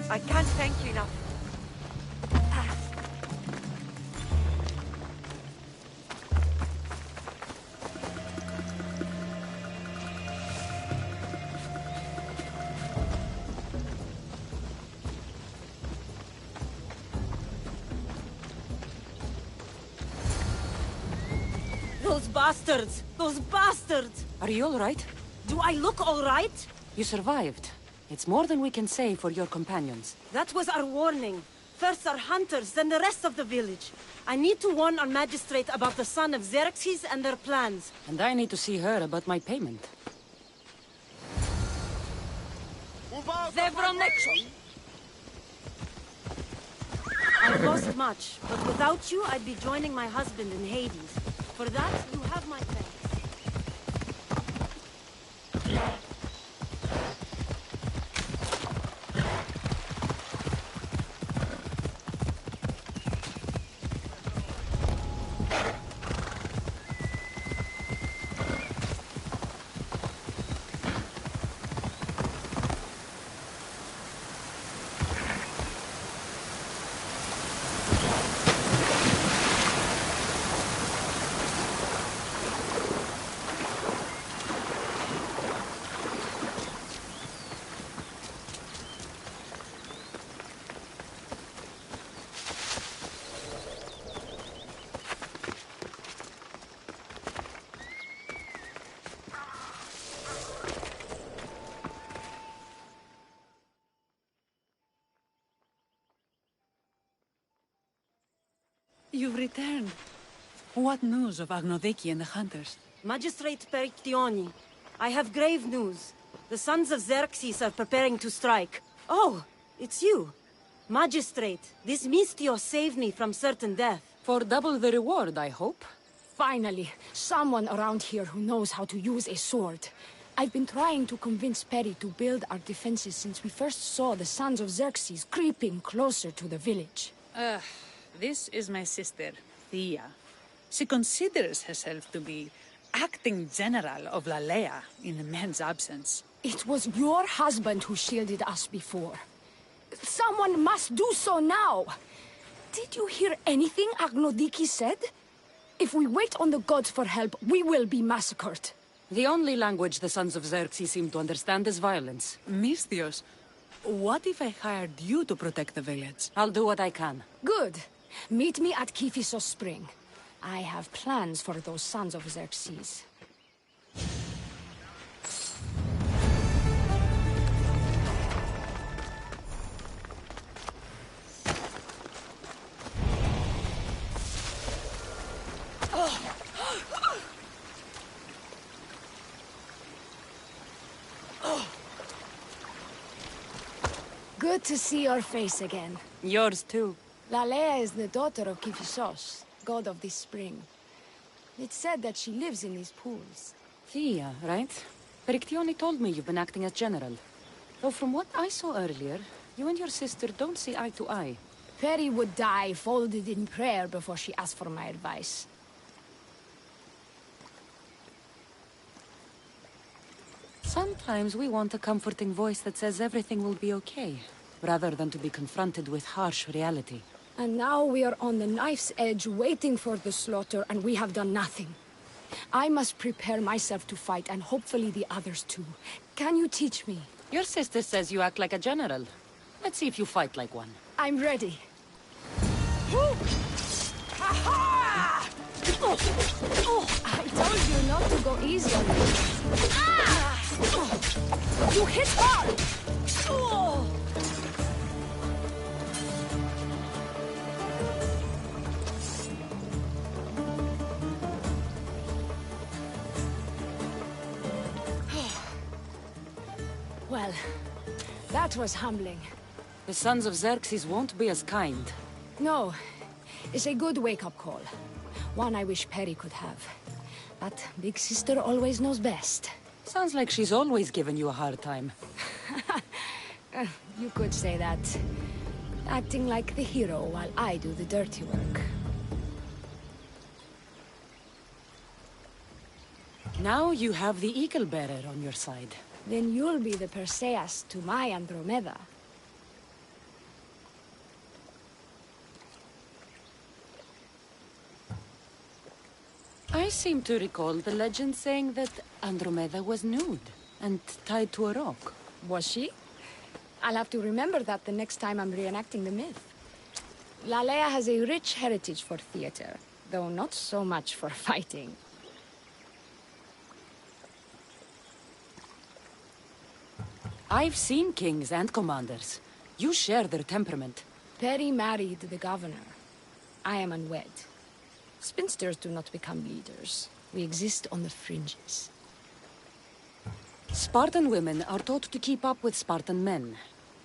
I can't thank you enough. Those bastards! Those bastards! Are you all right? Do I look all right? You survived. It's more than we can say for your companions. That was our warning. First our hunters, then the rest of the village. I need to warn our magistrate about the son of Xerxes and their plans. And I need to see her about my payment. I've lost much, but without you, I'd be joining my husband in Hades. For that, you have my thanks. You've returned. What news of Agnodiki and the hunters? Magistrate Perictioni, I have grave news. The sons of Xerxes are preparing to strike. Oh, it's you. Magistrate, this Mistio saved me from certain death. For double the reward, I hope. Finally, someone around here who knows how to use a sword. I've been trying to convince Perry to build our defenses since we first saw the sons of Xerxes creeping closer to the village. This is my sister, Thea. She considers herself to be acting general of Lalea in the man's absence. It was your husband who shielded us before. Someone must do so now! Did you hear anything Agnodiki said? If we wait on the gods for help, we will be massacred. The only language the sons of Xerxes seem to understand is violence. Mistios, what if I hired you to protect the village? I'll do what I can. Good. Meet me at Kiphisos Spring. I have plans for those sons of Xerxes. Good to see your face again. Yours too. Lalea is the daughter of Kiphisos, god of this spring. It's said that she lives in these pools. Thea, right? Perictioni told me you've been acting as general. Though from what I saw earlier, you and your sister don't see eye to eye. Peri would die folded in prayer before she asked for my advice. Sometimes we want a comforting voice that says everything will be okay, rather than to be confronted with harsh reality. And now we are on the knife's edge waiting for the slaughter, and we have done nothing. I must prepare myself to fight, and hopefully the others too. Can you teach me? Your sister says you act like a general. Let's see if you fight like one. I'm ready. Ha-ha! I told you not to go easy on me. Ah! You hit hard! Well, that was humbling. The sons of Xerxes won't be as kind. No, it's a good wake-up call. One I wish Peri could have. But Big Sister always knows best. Sounds like she's always given you a hard time. You could say that. Acting like the hero while I do the dirty work. Now you have the Eagle Bearer on your side. Then you'll be the Perseus to my Andromeda. I seem to recall the legend saying that Andromeda was nude and tied to a rock. Was she? I'll have to remember that the next time I'm reenacting the myth. Lalea has a rich heritage for theater, though not so much for fighting. I've seen kings and commanders. You share their temperament. Peri married the governor. I am unwed. Spinsters do not become leaders. We exist on the fringes. Spartan women are taught to keep up with Spartan men.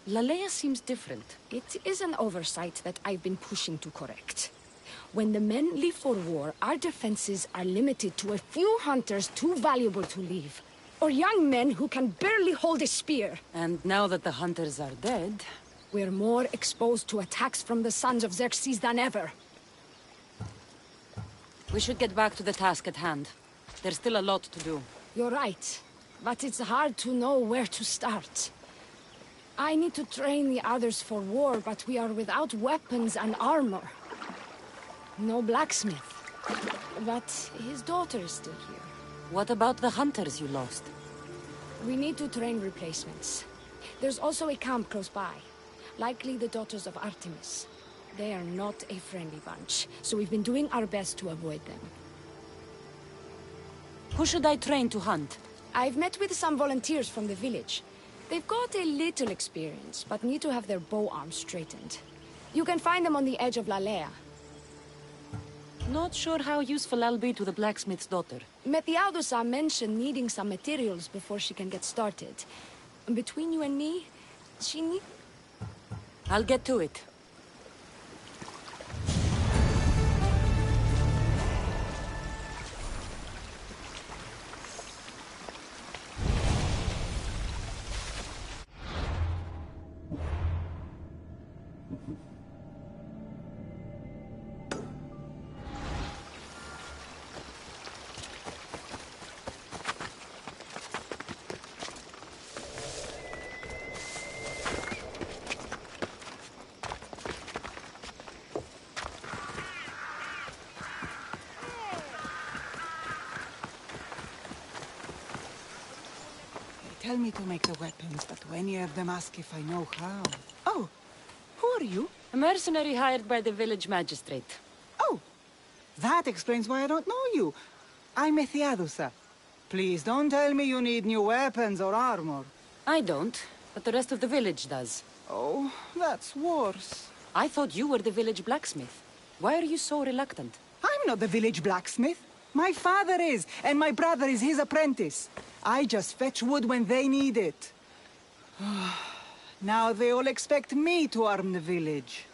Lalea seems different. It is an oversight that I've been pushing to correct. When the men leave for war, our defenses are limited to a few hunters too valuable to leave. Or young men who can barely hold a spear. And now that the hunters are dead... we're more exposed to attacks from the sons of Xerxes than ever. We should get back to the task at hand. There's still a lot to do. You're right. But it's hard to know where to start. I need to train the others for war, but we are without weapons and armor. No blacksmith. But his daughter is still here. What about the hunters you lost? We need to train replacements. There's also a camp close by. Likely the daughters of Artemis. They are not a friendly bunch, so we've been doing our best to avoid them. Who should I train to hunt? I've met with some volunteers from the village. They've got a little experience, but need to have their bow arms straightened. You can find them on the edge of Lalea. Not sure how useful I'll be to the blacksmith's daughter. Methiadusa mentioned needing some materials before she can get started. Between you and me, she need... I'll get to it. They tell me to make the weapons, but any of them ask if I know how. Oh, who are you? A mercenary hired by the village magistrate. Oh, that explains why I don't know you. I'm Methiadusa. Please don't tell me you need new weapons or armor. I don't, but the rest of the village does. Oh, that's worse. I thought you were the village blacksmith. Why are you so reluctant? I'm not the village blacksmith. My father is, and my brother is his apprentice. I just fetch wood when they need it. Now they all expect me to arm the village.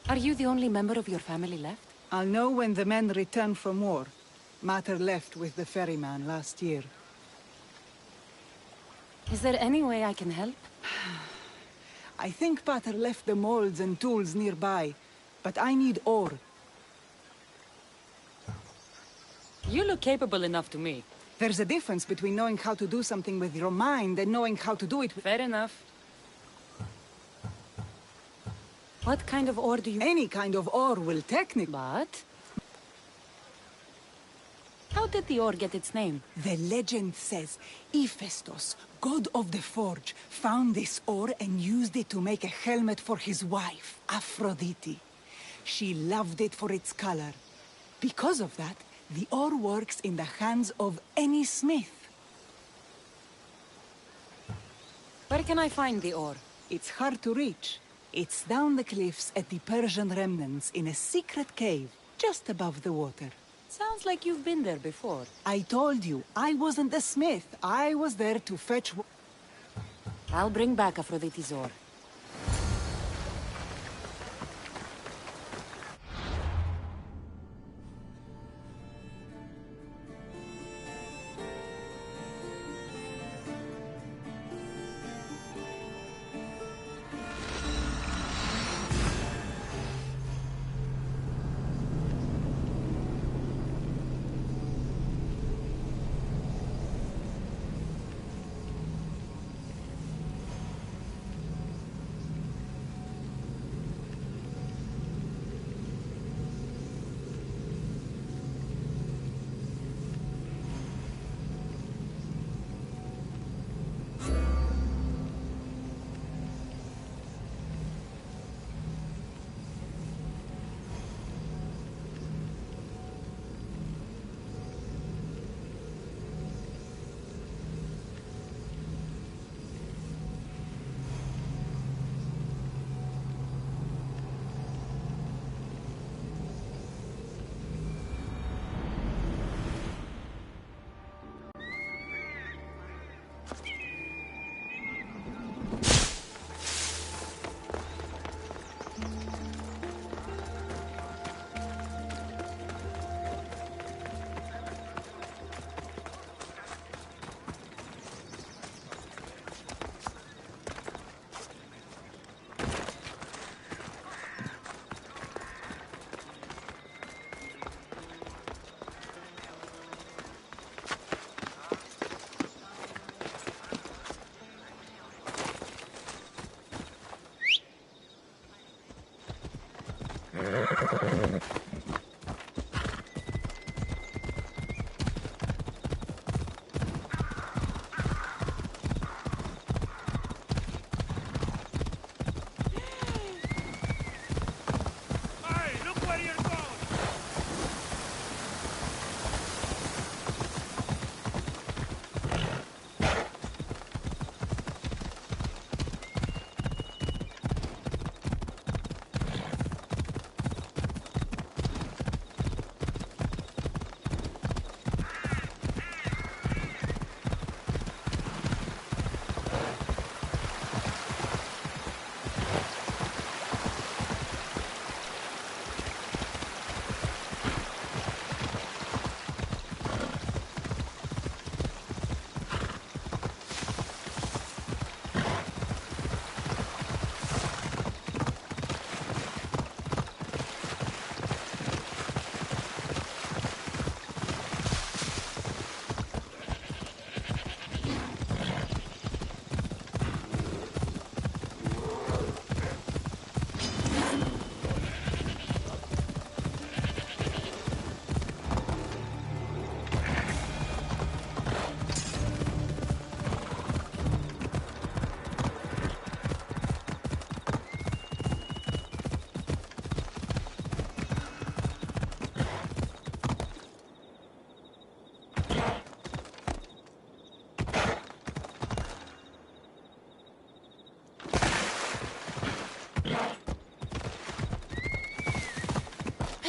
Are you the only member of your family left? I'll know when the men return from war. Mater left with the ferryman last year. Is there any way I can help? I think Pater left the molds and tools nearby, but I need ore. You look capable enough to me. There's a difference between knowing how to do something with your mind and knowing how to do it with... Fair enough. What kind of ore do you... Any kind of ore will technically... But... How did the ore get its name? The legend says Hephaestus, god of the forge, found this ore and used it to make a helmet for his wife, Aphrodite. She loved it for its color. Because of that, the ore works in the hands of any smith. Where can I find the ore? It's hard to reach. It's down the cliffs at the Persian remnants in a secret cave, just above the water. Sounds like you've been there before. I told you, I wasn't a smith. I was there to fetch... I'll bring back Aphrodite's ore.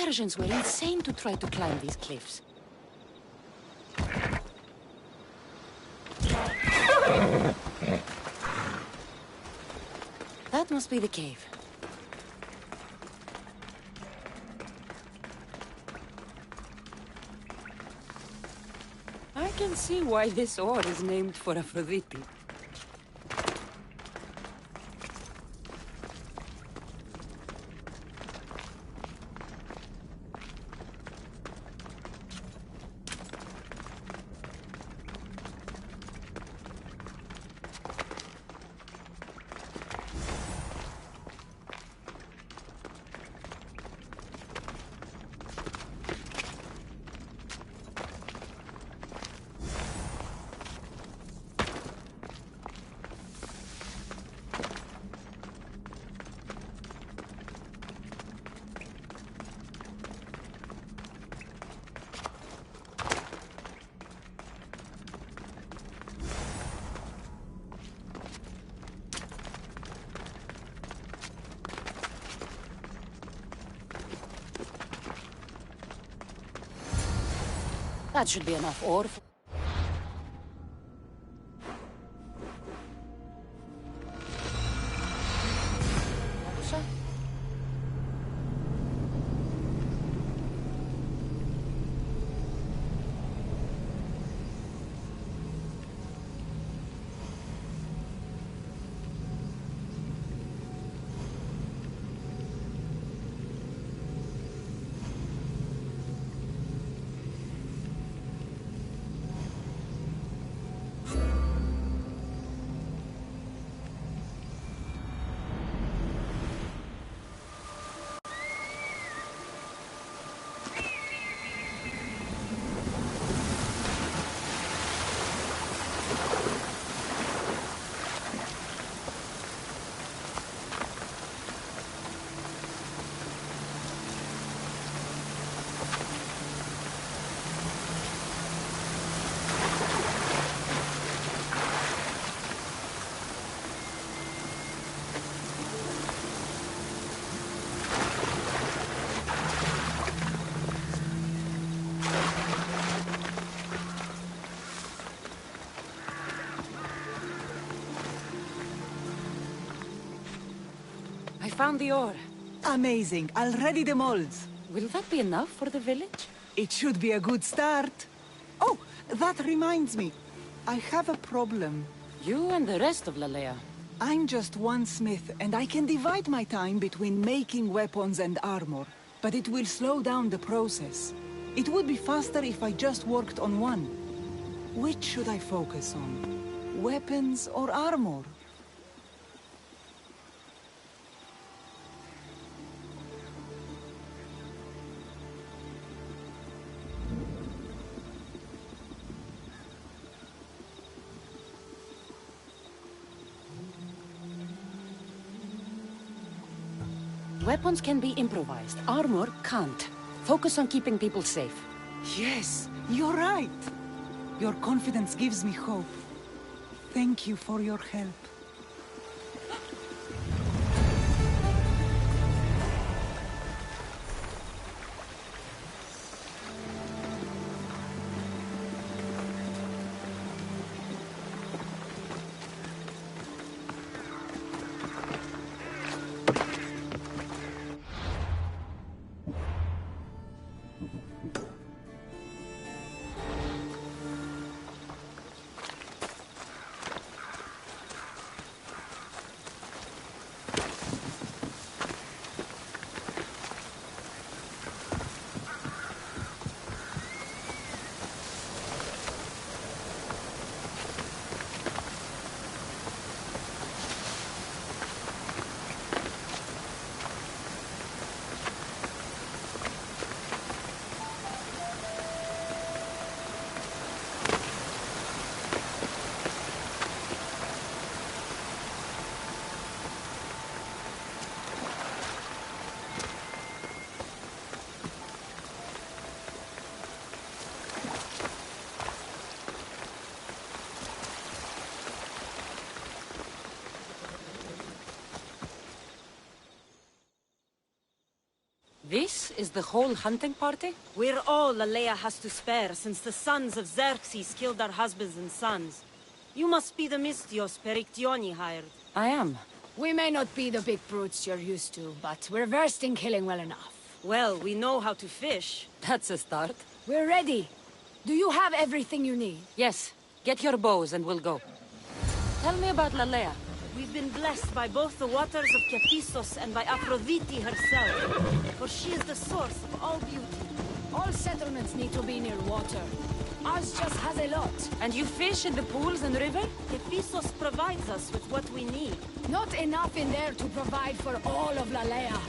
Persians were insane to try to climb these cliffs. That must be the cave. I can see why this ore is named for Aphrodite. That should be enough ore. I found the ore. Amazing. I'll ready the molds. Will that be enough for the village? It should be a good start. Oh, that reminds me. I have a problem. You and the rest of Lalea. I'm just one smith, and I can divide my time between making weapons and armor. But it will slow down the process. It would be faster if I just worked on one. Which should I focus on? Weapons or armor? Weapons can be improvised. Armor can't. Focus on keeping people safe. Yes, you're right. Your confidence gives me hope. Thank you for your help. This is the whole hunting party? We're all Lalea has to spare since the sons of Xerxes killed our husbands and sons. You must be the Mistios Perictioni hired. I am. We may not be the big brutes you're used to, but we're versed in killing well enough. Well, we know how to fish. That's a start. We're ready. Do you have everything you need? Yes. Get your bows and we'll go. Tell me about Lalea. We've been blessed by both the waters of Kephissos and by Aphrodite herself, for she is the source of all beauty. All settlements need to be near water. Ours just has a lot. And you fish in the pools and river? Kephissos provides us with what we need. Not enough in there to provide for all of Lalea.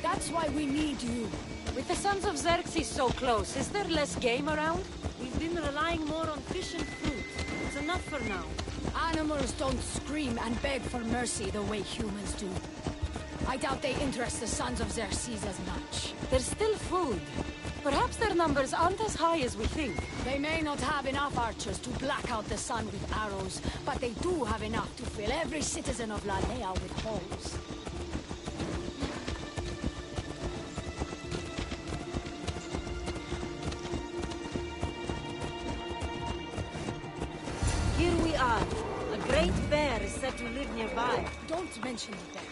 That's why we need you. With the sons of Xerxes so close, is there less game around? We've been relying more on fish and fruit. It's enough for now. Animals don't scream and beg for mercy the way humans do. I doubt they interest the sons of Xerxes as much. There's still food. Perhaps their numbers aren't as high as we think. They may not have enough archers to black out the sun with arrows, but they do have enough to fill every citizen of Lalea with holes. Here we are. A great bear is said to live nearby. Don't mention the bear.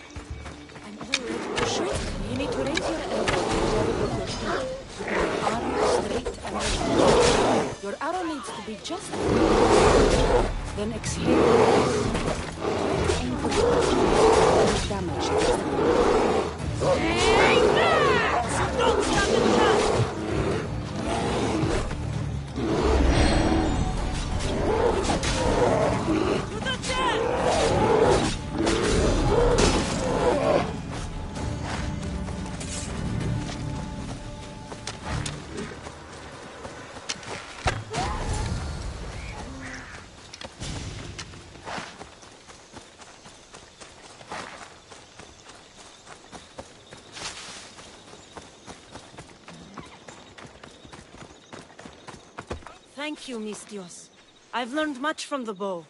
I'm already Sure. You need to raise your elbow with your shoulder. Your arm straight and straight. Your arrow needs to be just right. Then exhale. Aim for the damage. Don't stand the chance! To the death! Thank you, Mistios. I've learned much from the bow.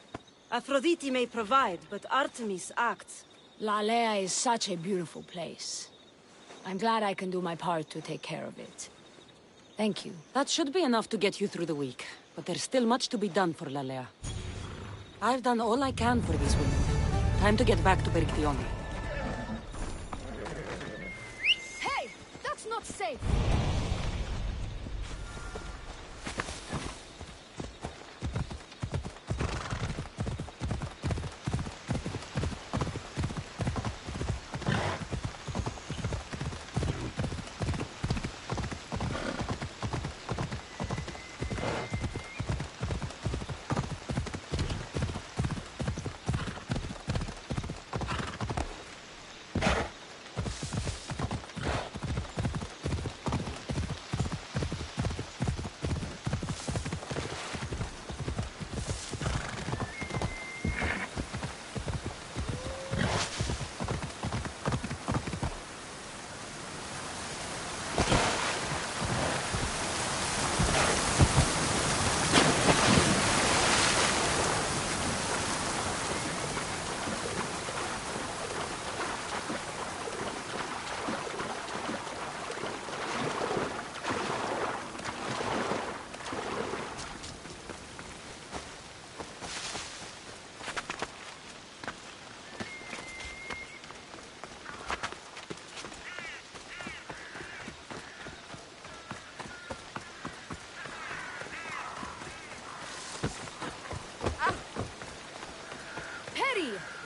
Aphrodite may provide, but Artemis acts. Lalea is such a beautiful place. I'm glad I can do my part to take care of it. Thank you. That should be enough to get you through the week. But there's still much to be done for Lalea. I've done all I can for these women. Time to get back to Perictione. Hey! That's not safe!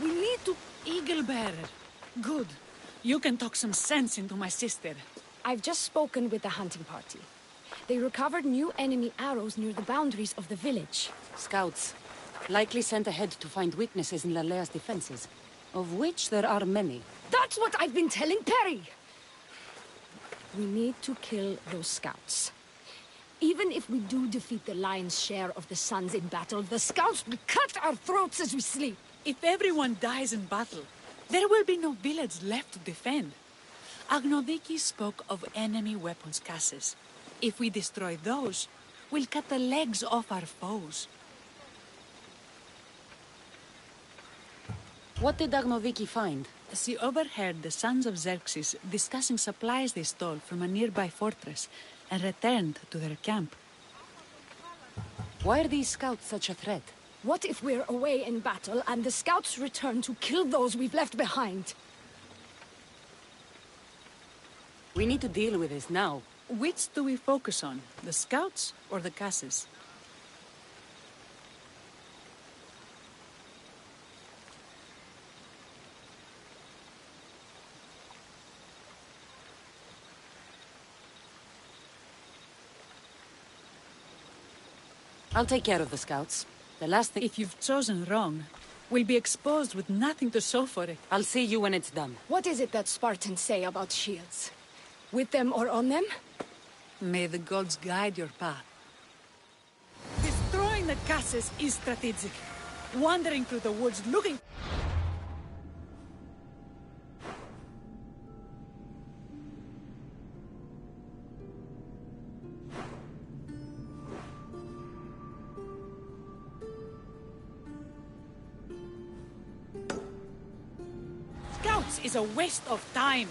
We need to... Eagle-bearer. Good. You can talk some sense into my sister. I've just spoken with the hunting party. They recovered new enemy arrows near the boundaries of the village. Scouts. Likely sent ahead to find weaknesses in Lalea's defenses. Of which there are many. That's what I've been telling Perry! We need to kill those scouts. Even if we do defeat the lion's share of the sons in battle, the scouts will cut our throats as we sleep. If everyone dies in battle, there will be no village left to defend. Agnodiki spoke of enemy weapons caches. If we destroy those, we'll cut the legs off our foes. What did Danynaoqueima find? She overheard the sons of Xerxes discussing supplies they stole from a nearby fortress and returned to their camp. Why are these scouts such a threat? What if we're away in battle and the scouts return to kill those we've left behind? We need to deal with this now. Which do we focus on? The scouts or the casses? I'll take care of the scouts. The last thing— If you've chosen wrong, we'll be exposed with nothing to show for it. I'll see you when it's done. What is it that Spartans say about shields? With them or on them? May the gods guide your path. Destroying the casses is strategic. Wandering through the woods looking... Scouts is a waste of time.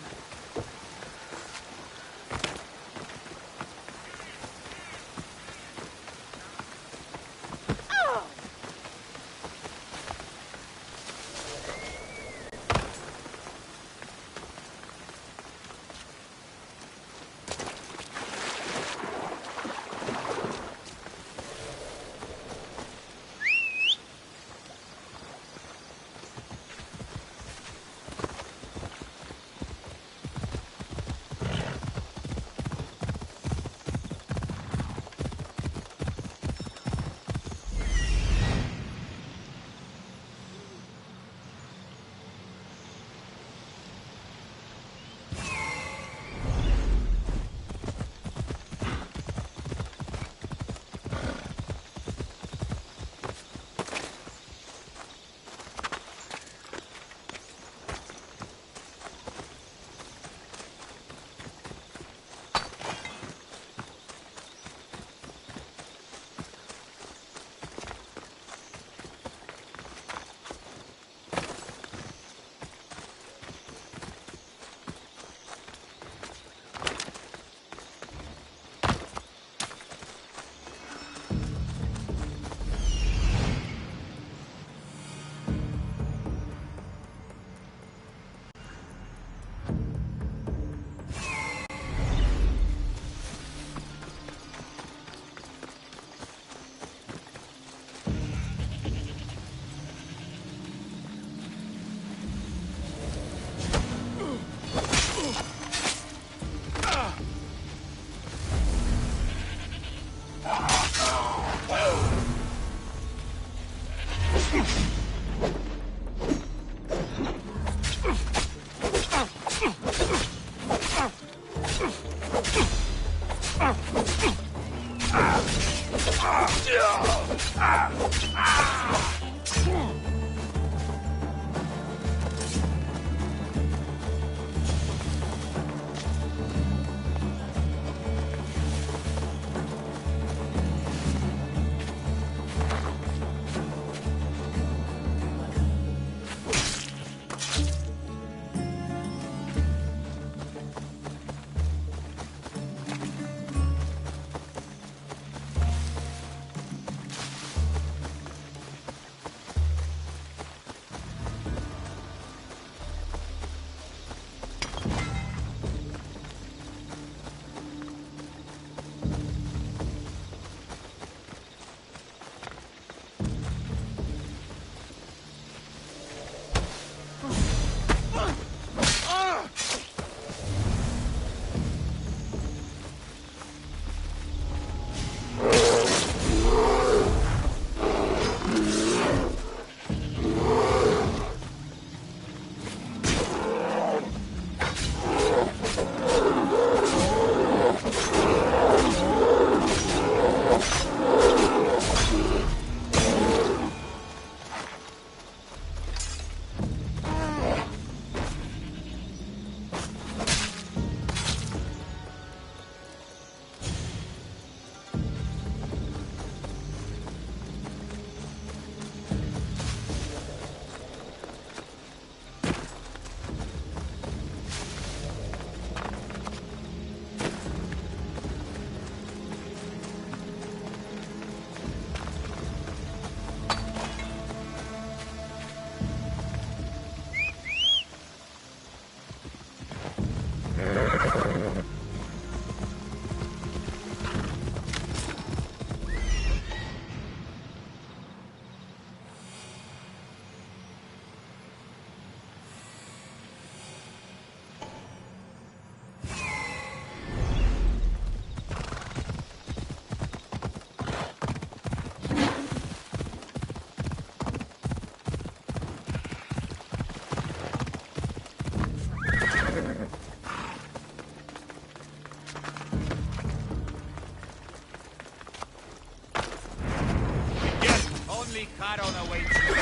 Charon awaits you.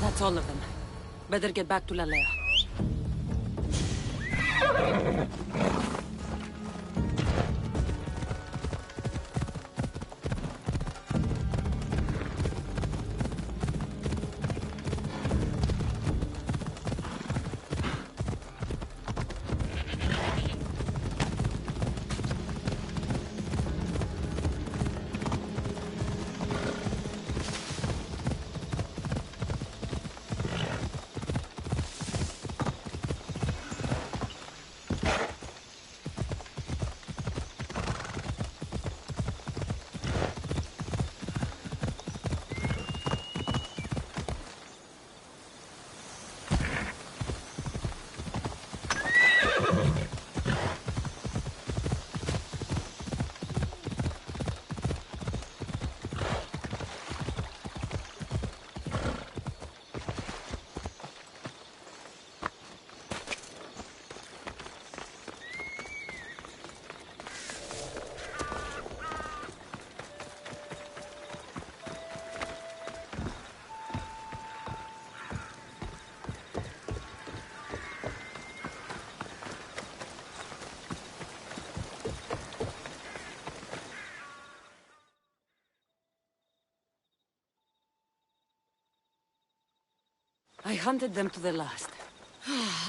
That's all of them. Better get back to Lalea. I hunted them to the last.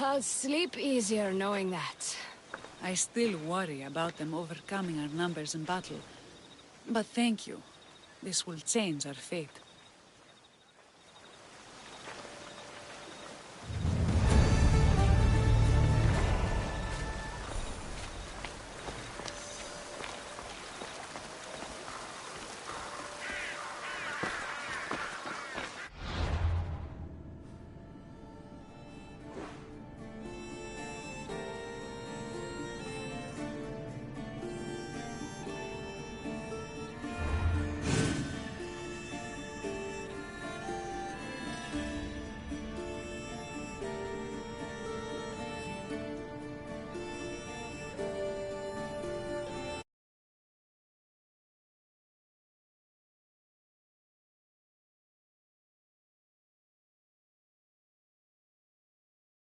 I'll sleep easier knowing that. I still worry about them overcoming our numbers in battle. But thank you. This will change our fate.